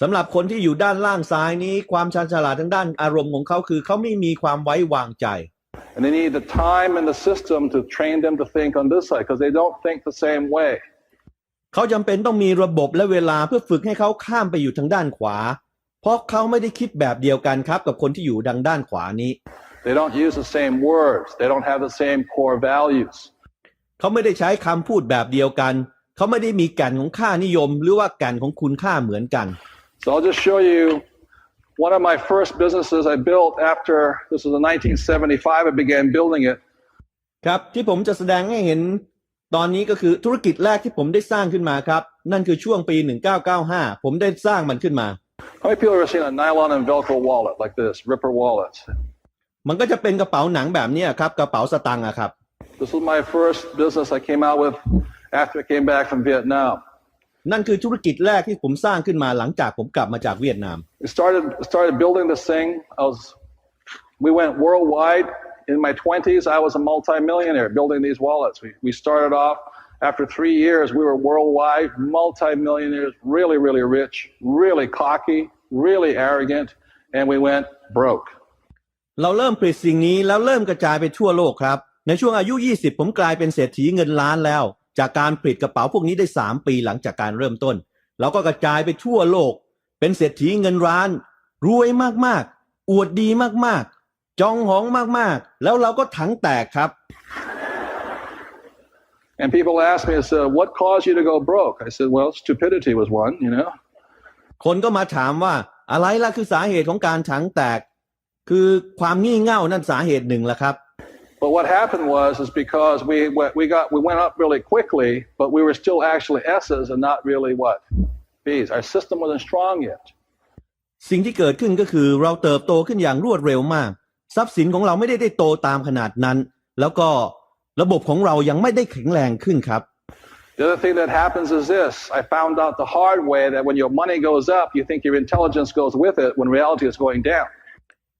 สำหรับคนที่อยู่ด้านล่างซ้ายนี้ความชาญฉลาดทางด้านอารมณ์ของเขาคือเขาไม่มีความไว้วางใจ And they need the time and the system to train them to think on this side because they don't think the same way. เขาจำเป็นต้องมีระบบและเวลาเพื่อฝึกให้เขาข้ามไปอยู่ทางด้านขวาเพราะเขาไม่ได้คิดแบบเดียวกันครับกับคนที่อยู่ทางด้านขวานี้ They don't use the same words. They don't have the same core values. เขาไม่ได้ใช้คำพูดแบบเดียวกันเขาไม่ได้มีแก่นของค่านิยมหรือว่าแก่นของคุณค่าเหมือนกัน So I'll just show you one of my first businesses I built after, this was in 1975, I began building it. ครับที่ผมจะแสดงให้เห็นตอนนี้ก็คือธุรกิจแรกที่ผมได้สร้างขึ้นมาครับนั่นคือช่วงปี 1995 ผมได้สร้างมันขึ้นมา How many people have ever seen a nylon and Velcro wallet like this, Ripper wallet? มันก็จะเป็นกระเป๋าหนังแบบนี้ครับกระเป๋าสตางค์ครับ This was my first business I came out with after I came back from Vietnam. นั่นคือธุรกิจแรกที่ผมสร้างขึ้นมาหลังจากผมกลับมาจากเวียดนาม We started building this thing. We went worldwide. In my 20s, I was a multimillionaire building these wallets. We started off, after 3 years, we were worldwide multimillionaires, really, really rich, really cocky, really arrogant, and we went broke. เราเริ่มผลิตสิ่งนี้แล้วเริ่มกระจายไปทั่วโลกครับในช่วงอายุ 20 ผมกลายเป็นเศรษฐีเงินล้านแล้วจากการผลิตกระเป๋าพวกนี้ได้ 3 ปีหลังจากการเริ่มต้นเราก็กระจายไปทั่วโลกเป็นเศรษฐีเงินล้านรวยมากๆอวดดีมากๆจองหองมากๆแล้วเราก็ถังแตกครับ And people ask me, what caused you to go broke? I said, well, stupidity was one, คนก็มาถามว่าอะไรล่ะคือสาเหตุของการถังแตกคือความงี่เง่านั่นสาเหตุหนึ่งละครับ But what happened is because we went up really quickly, but we were still actually S's and not really what? B's. Our system wasn't strong yet. สิ่งที่เกิดขึ้นก็คือเราเติบโตขึ้นอย่างรวดเร็วมากทรัพย์สินของเราไม่ได้โตตามขนาดนั้นแล้วก็ระบบของเรายังไม่ได้แข็งแรงขึ้นครับ The other thing that happens is this. I found out the hard way that when your money goes up, you think your intelligence goes with it when reality is going down.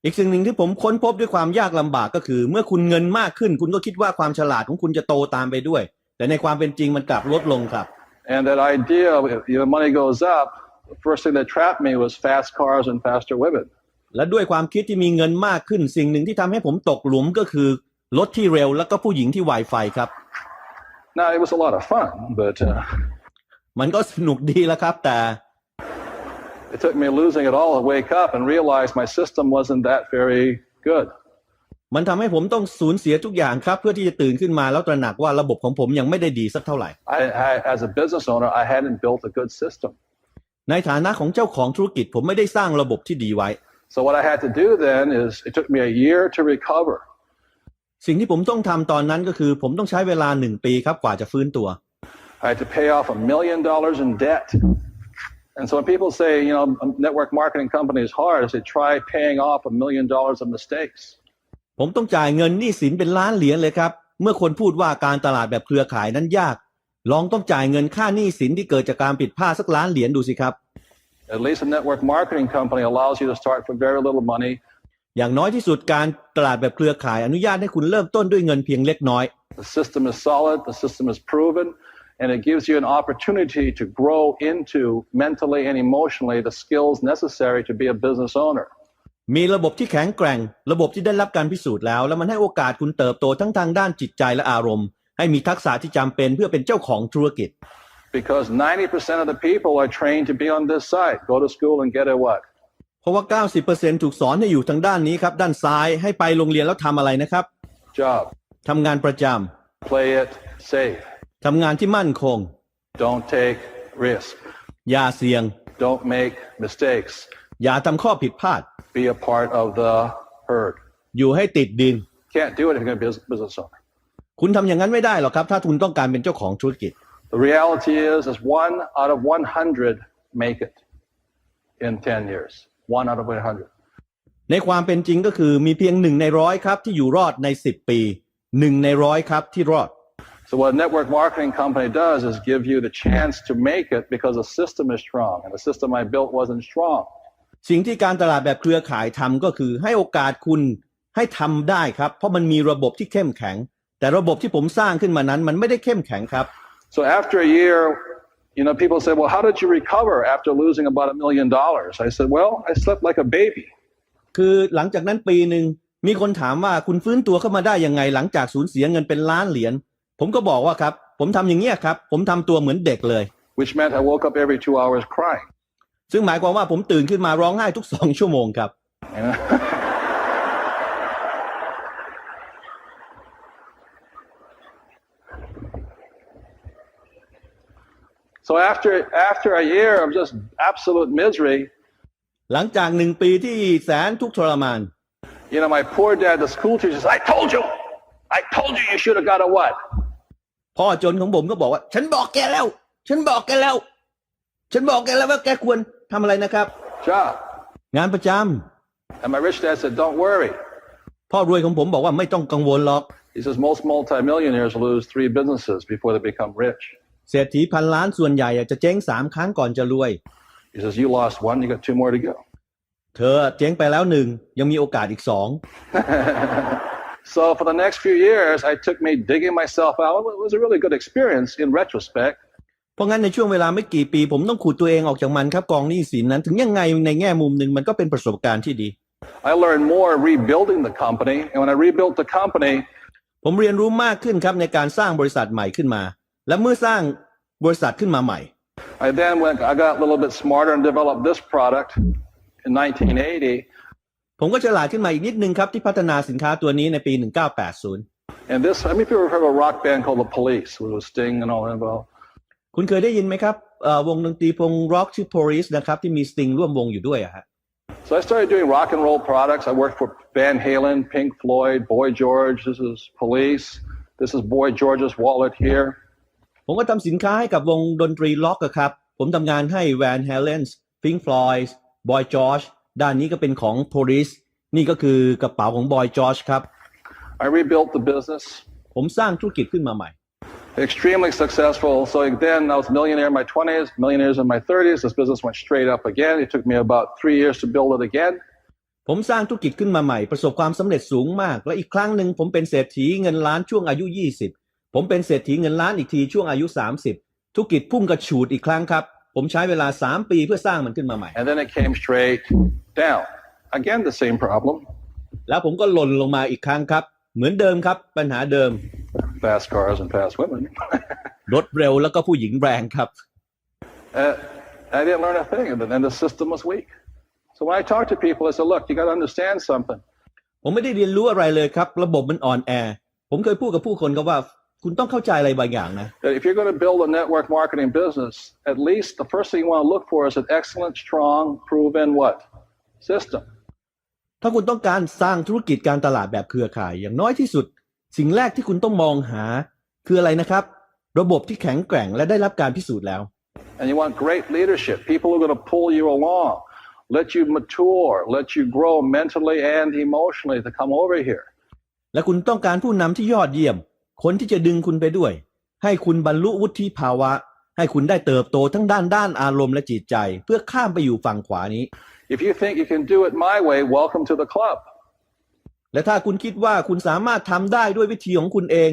อีกสิ่งหนึ่งที่ผมค้นพบด้วยความยากลำบากก็คือเมื่อคุณเงินมากขึ้นคุณก็คิดว่าความฉลาดของคุณจะโตตามไปด้วยแต่ในความเป็นจริงมันกลับลดลงครับ And that idea of if your money goes up, the first thing that trapped me was fast cars and faster women. และด้วยความคิดที่มีเงินมากขึ้นสิ่งหนึ่งที่ทำให้ผมตกหลุมก็คือรถที่เร็วแล้วก็ผู้หญิงที่ไวไฟครับ Now it was a lot of fun, but มันก็สนุกดีแล้วครับแต่ it took me losing it all to wake up and realize my system wasn't that very good. มันทำให้ผมต้องสูญเสียทุกอย่างครับเพื่อที่จะตื่นขึ้นมาแล้วตระหนักว่าระบบของผมยังไม่ได้ดีสักเท่าไหร่ As a business owner, I hadn't built a good system. ในฐานะของเจ้าของธุรกิจผมไม่ได้สร้างระบบที่ดีไว้ So what I had to do then is it took me a year to recover. สิ่งที่ผมต้องทำตอนนั้นก็คือผมต้องใช้เวลา1 ปีครับกว่าจะฟื้นตัว I had to pay off $1 million in debt. And so when people say, network marketing company is hard, I say try paying off $1 million of mistakes. ผมต้องจ่ายเงินหนี้สินเป็นล้านเหรียญเลยครับเมื่อคนพูดว่าการตลาดแบบเครือข่ายนั้นยากลองต้องจ่ายเงินค่าหนี้สินที่เกิดจากการผิดพลาดสักล้านเหรียญดูสิครับ At least a network marketing company allows you to start for very little money. อย่างน้อยที่สุดการตลาดแบบเครือข่ายอนุญาตให้คุณเริ่มต้นด้วยเงินเพียงเล็กน้อย The system is solid, the system is proven, and it gives you an opportunity to grow into mentally and emotionally the skills necessary to be a business owner. มีระบบที่แข็งแกร่งระบบที่ได้รับการพิสูจน์แล้วมันให้โอกาสคุณเติบโตทั้งทางด้านจิตใจและอารมณ์ให้มีทักษะที่จำเป็นเพื่อเป็นเจ้าของธุรกิจ Because 90% of the people are trained to be on this side. Go to school and get a what? เพราะว่า 90% ถูกสอนให้อยู่ทางด้านนี้ครับด้านซ้ายให้ไปโรงเรียนแล้วทำอะไรนะครับ Job. ทำงานประจ Play it safe. ำทำงานที่มั่นคง Don't take risk. อย่าเสี่ยง Don't make mistakes. อย่าทำข้อผิดพลาด Be a part of the herd. อยู่ให้ติดดิน Can't do it if you're going to be a business owner. คุณทำอย่างนั้นไม่ได้หรอกครับถ้าคุณต้องการเป็นเจ้าของธุรกิจ The reality is 1 out of 100 make it in 10 years. 1 out of 100. ในความเป็นจริงก็คือมีเพียง1 ใน 100ครับที่อยู่รอดใน10 ปี1 ใน 100ครับที่รอด So what a network marketing company does is give you the chance to make it because the system is strong, and the system I built wasn't strong. สิ่งที่การตลาดแบบเครือข่ายทำก็คือให้โอกาสคุณให้ทำได้ครับเพราะมันมีระบบที่เข้มแข็งแต่ระบบที่ผมสร้างขึ้นมานั้นมันไม่ได้เข้มแข็งครับ So after a year, people say, well, how did you recover after losing about $1 million? I said, well, I slept like a baby. คือหลังจากนั้นปีหนึ่งมีคนถามว่าคุณฟื้นตัวเข้ามาได้ยังไงหลังจากสูญเสียเงินเป็นล้านเหรียญผมก็บอกว่าครับผมทำอย่างเงี้ยครับผมทำตัวเหมือนเด็กเลย Which meant I woke up every 2 hours crying. ซึ่งหมายความว่าผมตื่นขึ้นมาร้องไห้ทุก2 ชั่วโมงครับ So after a year of just absolute misery, หลังจาก1 ปีที่แสนทุกข์ทรมาน my poor dad, the school teacher, says, I told you you should have got a what? พ่อจนของผมก็บอกว่าฉันบอกแกแล้วว่าแกควรทำอะไรนะครับ Job. งานประจ And my rich dad said, don't worry. ำพ่อรวยของผมบอกว่าไม่ต้องกังวลหรอก He says most multimillionaires lose 3 businesses before they become rich. เศรษฐีพันล้านส่วนใหญ่จะเจ๊ง3 ครั้งก่อนจะรวย He says you lost 1, you got 2 more to go. เธอเจ๊งไปแล้ว1ยังมีโอกาสอีก2 So for the next few years, I took me digging myself out. It was a really good experience in retrospect. เพราะงั้นในช่วงเวลาไม่กี่ปีผมต้องขูดตัวเองออกจากมันครับกองหนี้สินนั้นถึงยังไงในแง่มุมหนึ่งมันก็เป็นประสบการณ์ที่ดี I learned more rebuilding the company, and when I rebuilt the company, ผมเรียนรู้มากขึ้นครับในการสร้างบริษัทใหม่ขึ้นมาและเมื่อสร้างบริษัทขึ้นมาใหม่ I got a little bit smarter and developed this product in 1980. ผมก็ฉลาดขึ้นมาอีกนิดนึงครับที่พัฒนาสินค้าตัวนี้ในปี 1980 And how many people have heard of a rock band called The Police with Sting and all that involved? คุณเคยได้ยินไหมครับ วงดนตรีวงร็อกชื่อ Police นะครับที่มีสติงร่วมวงอยู่ด้วยอะฮะ So I started doing rock and roll products. I worked for Van Halen, Pink Floyd, Boy George. This is Police. This is Boy George's wallet here. ผมก็ทำสินค้าให้กับวงดนตรีล็อกอะครับผมทำงานให้ Van Halen, Pink Floyd, Boy George ด้านนี้ก็เป็นของ Police นี่ก็คือกระเป๋าของ Boy George ครับ I rebuilt the business. ผมสร้างธุรกิจขึ้นมาใหม่ Extremely successful. So then I was a millionaire in my 20s, millionaires in my 30s. This business went straight up again. It took me about 3 years to build it again. ผมสร้างธุรกิจขึ้นมาใหม่ประสบความสำเร็จสูงมากและอีกครั้งหนึ่งผมเป็นเศรษฐีเงินล้านช่วงอายุ20ผมเป็นเศรษฐีเงินล้านอีกทีช่วงอายุ30ธุรกิจพุ่งกระฉูดอีกครั้งครับผมใช้เวลา3 ปีเพื่อสร้างมันขึ้นมาใหม่ And then it came straight down. Again, the same problem. แล้วผมก็หล่นลงมาอีกครั้งครับเหมือนเดิมครับปัญหาเดิม Fast cars and fast women. รถเร็วแล้วก็ผู้หญิงแรงครับ I didn't learn a thing, and then the system was weak. So when I talk to people, I say, look, you got to understand something. ผมไม่ได้เรียนรู้อะไรเลยครับระบบมันอ่อนแอผมเคยพูดกับผู้คนครับว่าคุณต้องเข้าใจอะไรบางอย่างนะ That if you're going to build a network marketing business, at least the first thing you want to look for is an excellent, strong, proven what? System. ถ้าคุณต้องการสร้างธุรกิจการตลาดแบบเครือข่ายอย่างน้อยที่สุดสิ่งแรกที่คุณต้องมองหาคืออะไรนะครับระบบที่แข็งแกร่งและได้รับการพิสูจน์แล้ว And you want great leadership, people who are going to pull you along, let you mature, let you grow mentally and emotionally to come over here. และคุณต้องการผู้นำที่ยอดเยี่ยมคนที่จะดึงคุณไปด้วยให้คุณบรรลุวุฒิภาวะให้คุณได้เติบโตทั้งด้านอารมณ์และจิตใจเพื่อข้ามไปอยู่ฝั่งขวานี้ If you think you can do it my way, welcome to the club. และถ้าคุณคิดว่าคุณสามารถทำได้ด้วยวิธีของคุณเอง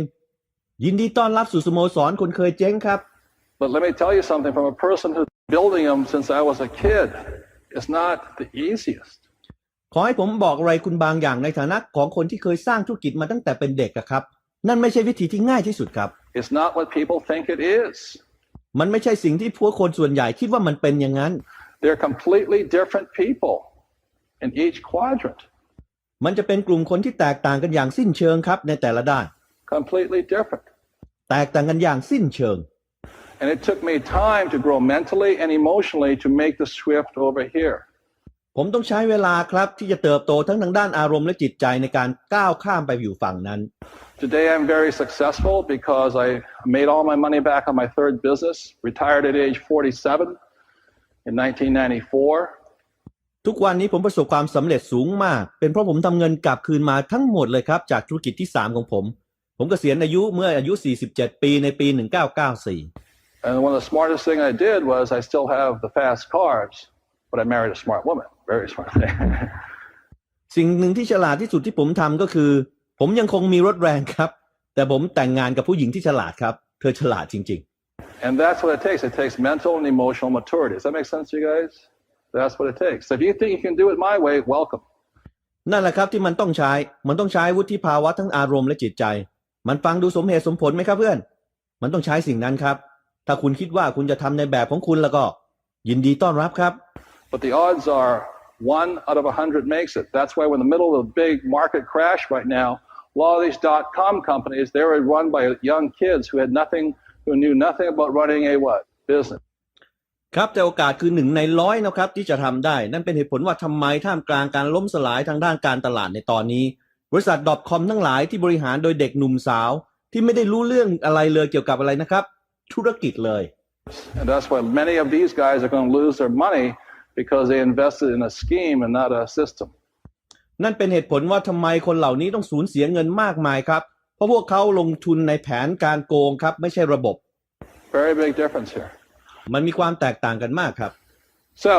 ยินดีต้อนรับสู่สโมสรคนเคยเจ๊งครับ But let me tell you something from a person who's building them since I was a kid. It's not the easiest. ขอให้ผมบอกอะไรคุณบางอย่างในฐานะของคนที่เคยสร้างธุรกิจมาตั้งแต่เป็นเด็กครับนั่นไม่ใช่วิธีที่ง่ายที่สุดครับ It's not what people think it is. มันไม่ใช่สิ่งที่พวกคนส่วนใหญ่คิดว่ามันเป็นอย่างนั้น They're completely different people in each quadrant. มันจะเป็นกลุ่มคนที่แตกต่างกันอย่างสิ้นเชิงครับในแต่ละด้าน Completely different. แตกต่างกันอย่างสิ้นเชิง And it took me time to grow mentally and emotionally to make the shift over here. ผมต้องใช้เวลาครับที่จะเติบโตทั้งทางด้านอารมณ์และจิตใจในการก้าวข้ามไปอยู่ฝั่งนั้น Today I'm very successful because I made all my money back on my third business, retired at age 47 in 1994. ทุกวันนี้ผมประสบความสำเร็จสูงมากเป็นเพราะผมทำเงินกลับคืนมาทั้งหมดเลยครับจากธุรกิจที่3ของผมเกษียณอายุเมื่ออายุ47ปีในปี1994 And one of the smartest thing I did was I still have the fast cars, but I married a smart woman. Very smart thing. สิ่งหนึ่งที่ฉลาดที่สุดที่ผมทำก็คือผมยังคงมีรถแรงครับแต่ผมแต่งงานกับผู้หญิงที่ฉลาดครับเธอฉลาดจริง And that's what it takes. It takes mental and emotional maturity. Does that make sense to you guys? That's what it takes. So if you think you can do it my way, welcome. ๆนั่นแหละครับที่มันต้องใช้วุฒิภาวะทั้งอารมณ์และจิตใจมันฟังดูสมเหตุสมผลไหมครับเพื่อนมันต้องใช้สิ่งนั้นครับถ้าคุณคิดว่าคุณจะทำในแบบของคุณแล้วก็ยินดีต้อนรับครับ But the odds are 1 out of 100 makes it. That's why we're in the middle of a big market crash right now. A lot of these .com companies, they were run by young kids who knew nothing about running a what? Business. ครับแต่โอกาสคือ1 ใน 100นะครับที่จะทำได้นั่นเป็นเหตุผลว่าทำไมท่ามกลางการล้มสลายทางด้านการตลาดในตอนนี้บริษัท .com ทั้งหลายที่บริหารโดยเด็กหนุ่มสาวที่ไม่ได้รู้เรื่องอะไรเลยเกี่ยวกับอะไรนะครับธุรกิจเลย And that's why many of these guys are going to lose their money because they invested in a scheme and not a system. นั่นเป็นเหตุผลว่าทำไมคนเหล่านี้ต้องสูญเสียเงินมากมายครับเพราะพวกเขาลงทุนในแผนการโกงครับไม่ใช่ระบบ Very big difference here. มันมีความแตกต่างกันมากครับ So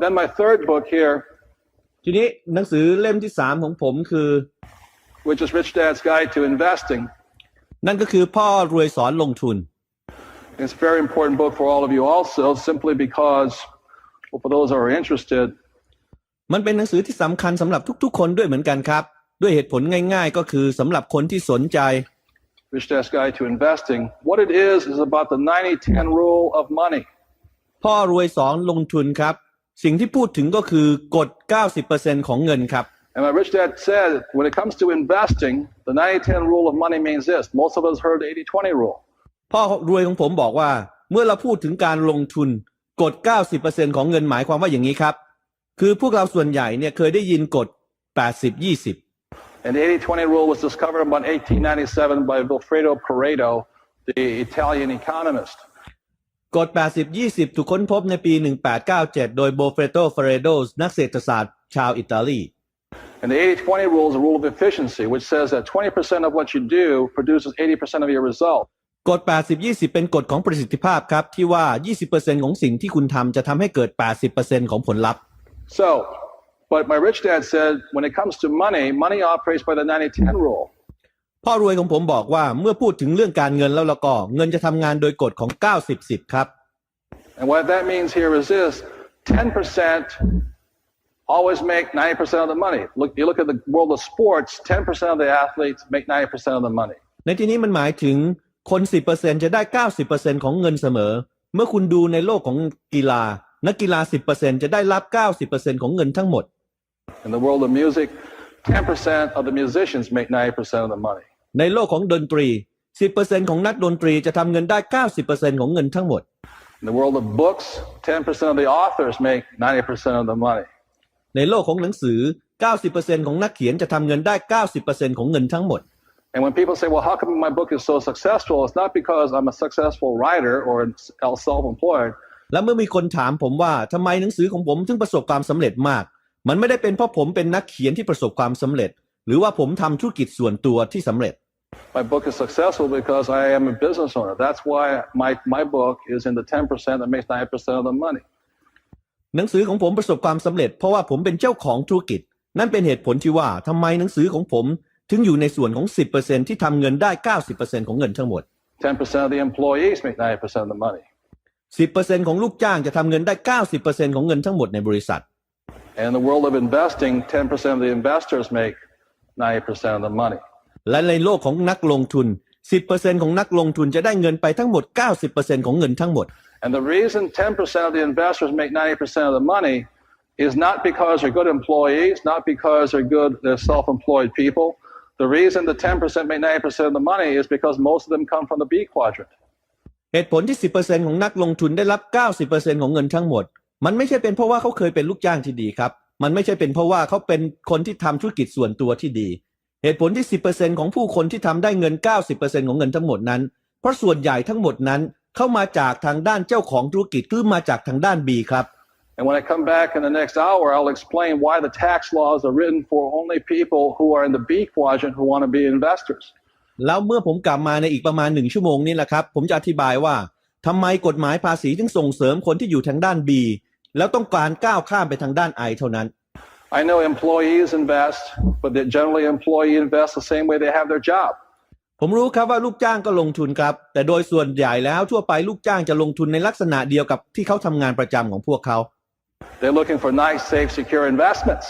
then my third book here, ทีนี้หนังสือเล่มที่3ของผมคือ which is Rich Dad's Guide to Investing. นั่นก็คือพ่อรวยสอนลงทุน It's a very important book for all of you also, simply because, well, for those who are interested, มันเป็นหนังสือที่สำคัญสำหรับทุกๆคนด้วยเหมือนกันครับด้วยเหตุผลง่ายๆก็คือสำหรับคนที่สนใจ Rich Dad's Guide to Investing. What it is about the 90-10 rule of money. พ่อรวยสอนลงทุนครับสิ่งที่พูดถึงก็คือกฎ 90% ของเงินครับ And my rich dad said, when it comes to investing, the 90-10 rule of money means this. Most of us heard the 80-20 rule. พ่อรวยของผมบอกว่า เมื่อเราพูดถึงการลงทุนกฎ 90% ของเงินหมายความว่าอย่างนี้ครับคือพวกเราส่วนใหญ่เนี่ยเคยได้ยินกฎ 80-20 And the 80-20 rule was discovered about 1897 by Vilfredo Pareto, the Italian economist. กฎ 80-20 ถูกค้นพบในปี 1897 โดยโบเฟโต ฟาเรโดนักเศรษฐศาสตร์ชาวอิตาลี And the 80-20 rule is a rule of efficiency, which says that 20% of what you do produces 80% of your result. กฎ 80-20 เป็นกฎของประสิทธิภาพครับที่ว่า 20% ของสิ่งที่คุณทำจะทำให้เกิด 80% ของผลลัพธ์ But my rich dad said, when it comes to money, money operates by the 90-10 rule. พ่อรวยของผมบอกว่าเมื่อพูดถึงเรื่องการเงินแล้วก็เงินจะทำงานโดยกฎของ 90-10 ครับ And what that means here is this, 10% always make 90% of the money. You look at the world of sports, 10% of the athletes make 90% of the money. ในที่นี้มันหมายถึงคน 10% จะได้ 90% ของเงินเสมอเมื่อคุณดูในโลกของกีฬานักกีฬา 10% จะได้รับ 90% ของเงินทั้งหมด In the world of music, 10% of the musicians make 90% of the money. ในโลกของดนตรี 10% ของนักดนตรีจะทำเงินได้ 90% ของเงินทั้งหมด In the world of books, 10% of the authors make 90% of the money. ในโลกของหนังสือ 90% ของนักเขียนจะทำเงินได้ 90% ของเงินทั้งหมด And when people say, well, how come my book is so successful? It's not because I'm a successful writer or self-employed. และเมื่อมีคนถามผมว่าทำไมหนังสือของผมถึงประสบความสำเร็จมากมันไม่ได้เป็นเพราะผมเป็นนักเขียนที่ประสบความสำเร็จหรือว่าผมทำธุรกิจส่วนตัวที่สำเร็จ My book is successful because I am a business owner. That's why my book is in the 10% that makes 90% of the money. หนังสือของผมประสบความสำเร็จเพราะว่าผมเป็นเจ้าของธุรกิจนั่นเป็นเหตุผลที่ว่าทำไมหนังสือของผมถึงอยู่ในส่วนของ 10% ที่ทำเงินได้ 90% ของเงินทั้งหมด 10% of the employees make 90% of the money. 10% ของลูกจ้างจะทำเงินได้ 90% ของเงินทั้งหมดในบริษัท And in the world of investing, 10% of the investors make 90% of the money. และในโลกของนักลงทุน 10% ของนักลงทุนจะได้เงินไปทั้งหมด 90% ของเงินทั้งหมด And the reason 10% of the investors make 90% of the money is not because they're good employees, not because they're self-employed people. The reason the 10% make 90% of the money is because most of them come from the B quadrant. เหตุผลที่ 10% ของนักลงทุนได้รับ 90% ของเงินทั้งหมดมันไม่ใช่เป็นเพราะว่าเขาเคยเป็นลูกจ้างที่ดีครับมันไม่ใช่เป็นเพราะว่าเขาเป็นคนที่ทำธุรกิจส่วนตัวที่ดีเหตุผลที่ 10% ของผู้คนที่ทำได้เงิน 90% ของเงินทั้งหมดนั้นเพราะส่วนใหญ่ทั้งหมดนั้นเข้ามาจากทางด้านเจ้าของธุรกิจหรือมาจากทางด้าน B ครับ And when I come back in the next hour, I'll explain why the tax laws are written for only people who are in the B quadrant who want to be investors. แล้วเมื่อผมกลับมาในอีกประมาณ1 ชั่วโมงนี้แหละครับผมจะอธิบายว่าทำไมกฎหมายภาษีถึงส่งเสริมคนที่อยู่ทางด้าน B แล้วต้องการก้าวข้ามไปทางด้าน I เท่านั้น I know employees invest, but generally employee invest the same way they have their job. ผมรู้ครับว่าลูกจ้างก็ลงทุนครับแต่โดยส่วนใหญ่แล้วทั่วไปลูกจ้างจะลงทุนในลักษณะเดียวกับที่เขาทำงานประจำของพวกเขา They're looking for nice, safe, secure investments.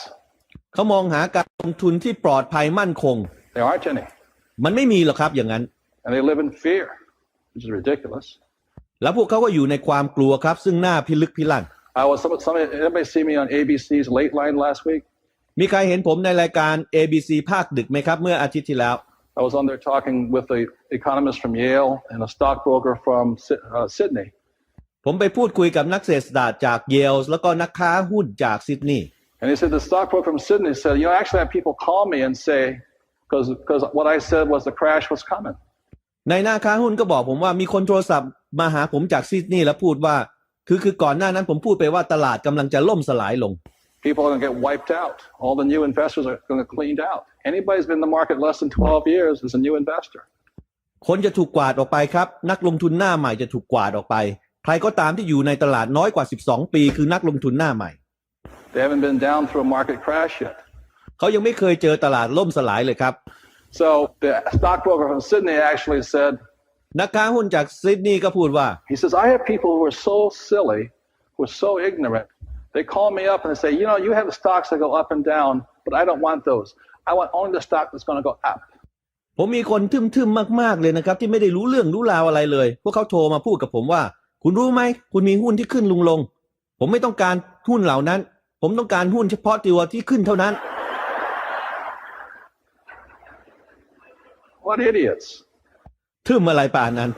เขามองหาการลงทุนที่ปลอดภัยมั่นคง There aren't any. มันไม่มีหรอกครับอย่างนั้น And they live in fear, which is ridiculous. แล้วพวกเขาก็อยู่ในความกลัวครับซึ่งหน้าพิลึกพิลั่น Anybody see me on ABC's Late Line last week? มีใครเห็นผมในรายการ ABC ภาคดึกไหมครับเมื่ออาทิตย์ที่แล้ว I was on there talking with the economist from Yale and a stockbroker from Sydney. ผมไปพูดคุยกับนักเศรษฐศาสตร์จากเยลส์แล้วก็นักค้าหุ้นจากซิดนีย์ And he said the stockbroker from Sydney said, I actually have people call me and say, because what I said was the crash was coming. ในหน้าค้าหุ้นก็บอกผมว่ามีคนโทรศัพท์มาหาผมจากซิดนีย์แล้วพูดว่าคือก่อนหน้านั้นผมพูดไปว่าตลาดกำลังจะล่มสลายลง People are going to get wiped out. All the new investors are going to get cleaned out. Anybody who's been in the market less than 12 years is a new investor. คนจะถูกกวาดออกไปครับนักลงทุนหน้าใหม่จะถูกกวาดออกไปใครก็ตามที่อยู่ในตลาดน้อยกว่า12 ปีคือนักลงทุนหน้าใหม่ They haven't been down through a market crash yet. เขายังไม่เคยเจอตลาดล่มสลายเลยครับ So the stockbroker from Sydney actually said, นักค้าหุ้นจากซิดนีย์ก็พูดว่า he says, I have people who are so silly, who are so ignorant. They call me up and they say, you have the stocks that go up and down, but I don't want those. I want only the stock that's going to go up. ผมมีคนทึ่มๆมากๆเลยนะครับที่ไม่ได้รู้เรื่องรู้ราวอะไรเลยพวกเขาโทรมาพูดกับผมว่าคุณรู้ไหมคุณมีหุ้นที่ขึ้นลงผมไม่ต้องการหุ้นเหล่านั้นผมต้องการหุ้นเฉพาะตัวที่ขึ้นเท่านั้น What idiots. ทึ่มอะไรป่านนั้น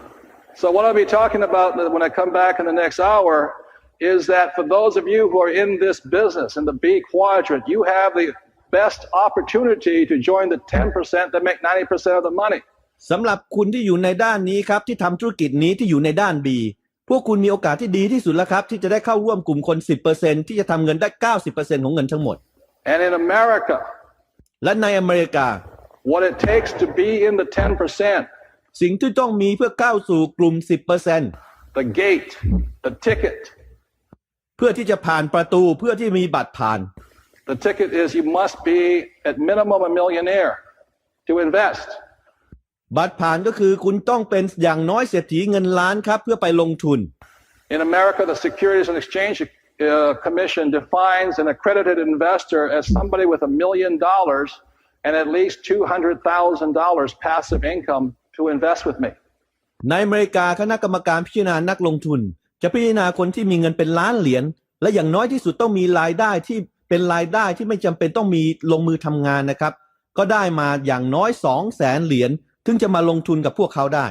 So what I'll be talking about when I come back in the next hour is that for those of you who are in this business, in the B quadrant, you have the best opportunity to join the 10% that make 90% of the money. สำหรับคุณที่อยู่ในด้านนี้ครับที่ทำธุรกิจนี้ที่อยู่ในด้าน B พวกคุณมีโอกาสที่ดีที่สุดแล้วครับที่จะได้เข้าร่วมกลุ่มคน 10% ที่จะทำเงินได้ 90% ของเงินทั้งหมด And in America, และในอเมริกา what it takes to be in the 10%, สิ่งที่ต้องมีเพื่อก้าวสู่กลุ่ม 10% the gate, the ticket, เพื่อที่จะผ่านประตูเพื่อที่มีบัตรผ่าน the ticket is you must be at minimum a millionaire to invest. บัตรผ่านก็คือคุณต้องเป็นอย่างน้อยเศรษฐีเงินล้านครับเพื่อไปลงทุน In America, the Securities and Exchange Commission defines an accredited investor as somebody with $1 million and at least $200,000 passive income to invest with me. ในอเมริกาคณะกรรมการพิจารณานักลงทุนจะพิจารณาคนที่มีเงินเป็นล้านเหรียญและอย่างน้อยที่สุดต้องมีรายได้ที่เป็นรายได้ที่ไม่จำเป็นต้องมีลงมือทำงานนะครับก็ได้มาอย่างน้อย 200,000 เหรียญถึงจะมาลงทุนกับพวกเขาได้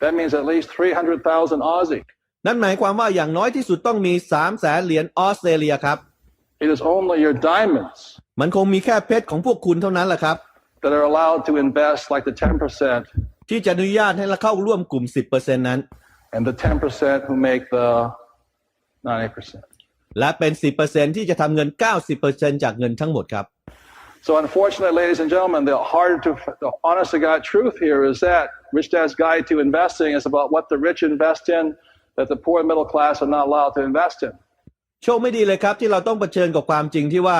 That means at least 300,000 Aussie. นั่นหมายความว่าอย่างน้อยที่สุดต้องมี 300,000 เหรียญออสเตรเลียครับ It is only your diamonds มันคงมีแค่เพชรของพวกคุณเท่านั้นแหละครับ that are allowed to invest like the 10%, ที่จะอนุญาตให้เราเข้าร่วมกลุ่ม 10% นั้น and the 10% who make the 90%. และเป็น 10% ที่จะทำเงิน 90% จากเงินทั้งหมดครับ So unfortunately, ladies and gentlemen, the honest to God truth here is that Rich Dad's Guide to Investing is about what the rich invest in that the poor and middle class are not allowed to invest in. โชคไม่ดีเลยครับที่เราต้องเผชิญกับความจริงที่ว่า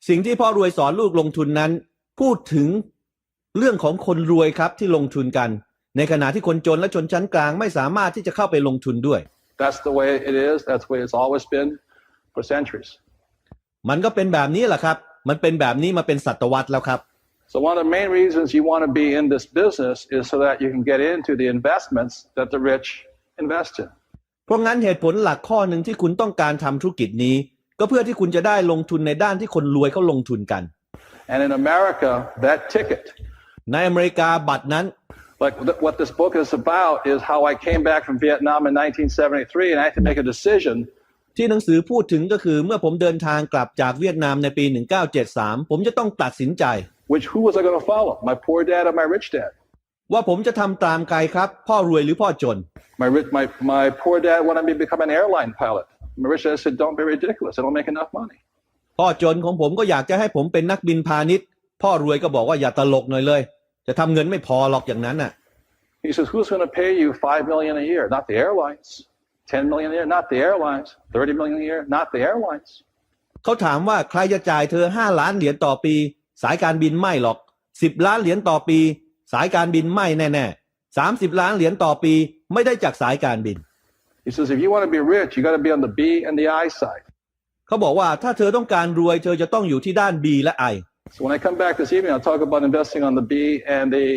สิ่งที่พ่อรวยสอนลูกลงทุนนั้นพูดถึงเรื่องของคนรวยครับที่ลงทุนกันในขณะที่คนจนและชนชั้นกลางไม่สามารถที่จะเข้าไปลงทุนด้วย That's the way it is. That's the way it's always been for centuries. มันก็เป็นแบบนี้แหละครับมันเป็นแบบนี้มาเป็นศตวรรษแล้วครับ So one of the main reasons you want to be in this business is so that you can get into the investments that the rich invest in. เพราะงั้นเหตุผลหลักข้อหนึ่งที่คุณต้องการทำธุรกิจนี้ก็เพื่อที่คุณจะได้ลงทุนในด้านที่คนรวยเขาลงทุนกัน And in America, that ticket, ในอเมริกาบัตรนั้น like what this book is about is how I came back from Vietnam in 1973 and I had to make a decisionที่หนังสือพูดถึงก็คือเมื่อผมเดินทางกลับจากเวียดนามในปี 1973 ผมจะต้องตัดสินใจ who was I going to follow, my poor dad or my rich dad? ว่าผมจะทำตามใครครับพ่อรวยหรือพ่อจน My poor dad wanted me to become an airline pilot. My rich dad said, don't be ridiculous, I don't make enough money. พ่อจนของผมก็อยากจะให้ผมเป็นนักบินพาณิชย์พ่อรวยก็บอกว่าอย่าตลกหน่อยเลยจะทำเงินไม่พอหรอกอย่างนั้นน่ะ He says, who's going to pay you $5 million a year? Not the airlines. $10 million a year? Not the airlines. $30 million a year? Not the airlines. เขาถามว่าใครจะจ่ายเธอ5 ล้านเหรียญต่อปีสายการบินไม่หรอก10 ล้านเหรียญต่อปีสายการบินไม่แน่ๆ30 ล้านเหรียญต่อปีไม่ได้จากสายการบิน He says, if you want to be rich, you got to be on the B and the I side. เขาบอกว่าถ้าเธอต้องการรวยเธอจะต้องอยู่ที่ด้าน B และ I. So when I come back this evening, I'll talk about investing on the B and the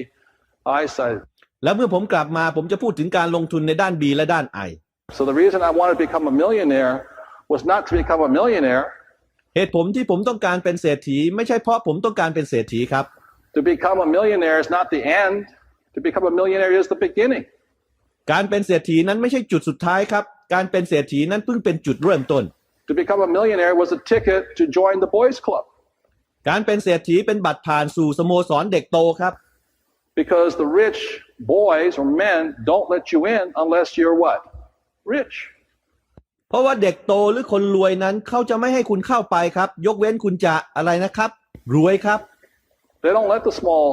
I side. แล้วเมื่อผมกลับมาผมจะพูดถึงการลงทุนในด้าน B และด้าน I. So the reason I wanted to become a millionaire was not to become a millionaire. เหตุผลที่ผมต้องการเป็นเศรษฐีไม่ใช่เพราะผมต้องการเป็นเศรษฐีครับ To become a millionaire is not the end. To become a millionaire is the beginning. การเป็นเศรษฐีนั้นไม่ใช่จุดสุดท้ายครับการเป็นเศรษฐีนั้นเพิ่งเป็นจุดเริ่มต้น To become a millionaire was a ticket to join the boys club. การเป็นเศรษฐีเป็นบัตรผ่านสู่สโมสรเด็กโตครับ Because the rich boys or men don't let you in unless you're what? Rich. เพราะว่าเด็กโตหรือคนรวยนั้นเขาจะไม่ให้คุณเข้าไปครับยกเว้นคุณจะอะไรนะครับรวยครับ They don't let the small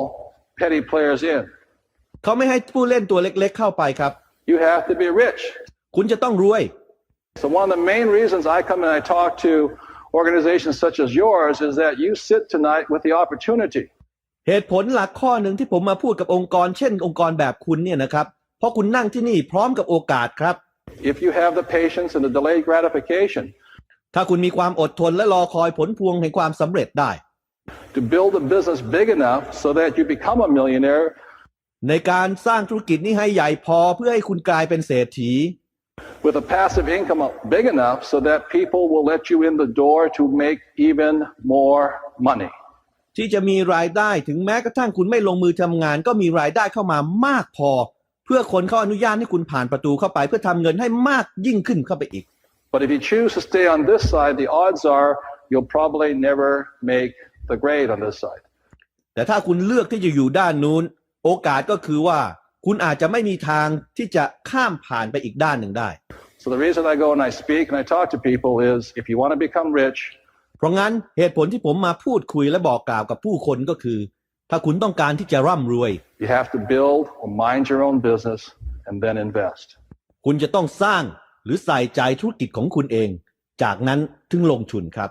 petty players in. เขาไม่ให้ผู้เล่นตัวเล็กๆเข้าไปครับ You have to be rich. คุณจะต้องรวย So one of the main reasons I come and I talk to organizations such as yours is that you sit tonight with the opportunity. เหตุผลหลักข้อหนึ่งที่ผมมาพูดกับองค์กรเช่นองค์กรแบบคุณเนี่ยนะครับเพราะคุณนั่งที่นี่พร้อมกับโอกาสครับ If you have the patience and the delayed gratification ถ้าคุณมีความอดทนและรอคอยผลพวงแห่งความสำเร็จได้ to build a business big enough so that you become a millionaire ในการสร้างธุรกิจนี้ให้ใหญ่พอเพื่อให้คุณกลายเป็นเศรษฐี with a passive income big enough so that people will let you in the door to make even more money ที่จะมีรายได้ถึงแม้กระทั่งคุณไม่ลงมือทำงานก็มีรายได้เข้ามามากพอ เพื่อคนเขาอนุญาตให้คุณผ่านประตูเข้าไปเพื่อทำเงินให้มากยิ่งขึ้นเข้าไปอีก But if you choose to stay on this side, the odds are you'll probably never make the grade on this side. แต่ถ้าคุณเลือกที่จะอยู่ด้านนู้นโอกาสก็คือว่าคุณอาจจะไม่มีทางที่จะข้ามผ่านไปอีกด้านหนึ่งได้ So the reason I go and I speak and I talk to people is if you want to become rich, เพราะงั้นเหตุผลที่ผมมาพูดคุยและบอกกล่าวกับผู้คนก็คือถ้าคุณต้องการที่จะร่ำรวย you have to build or mind your own business and then invest. คุณจะต้องสร้างหรือใส่ใจธุรกิจของคุณเองจากนั้นถึงลงทุนครับ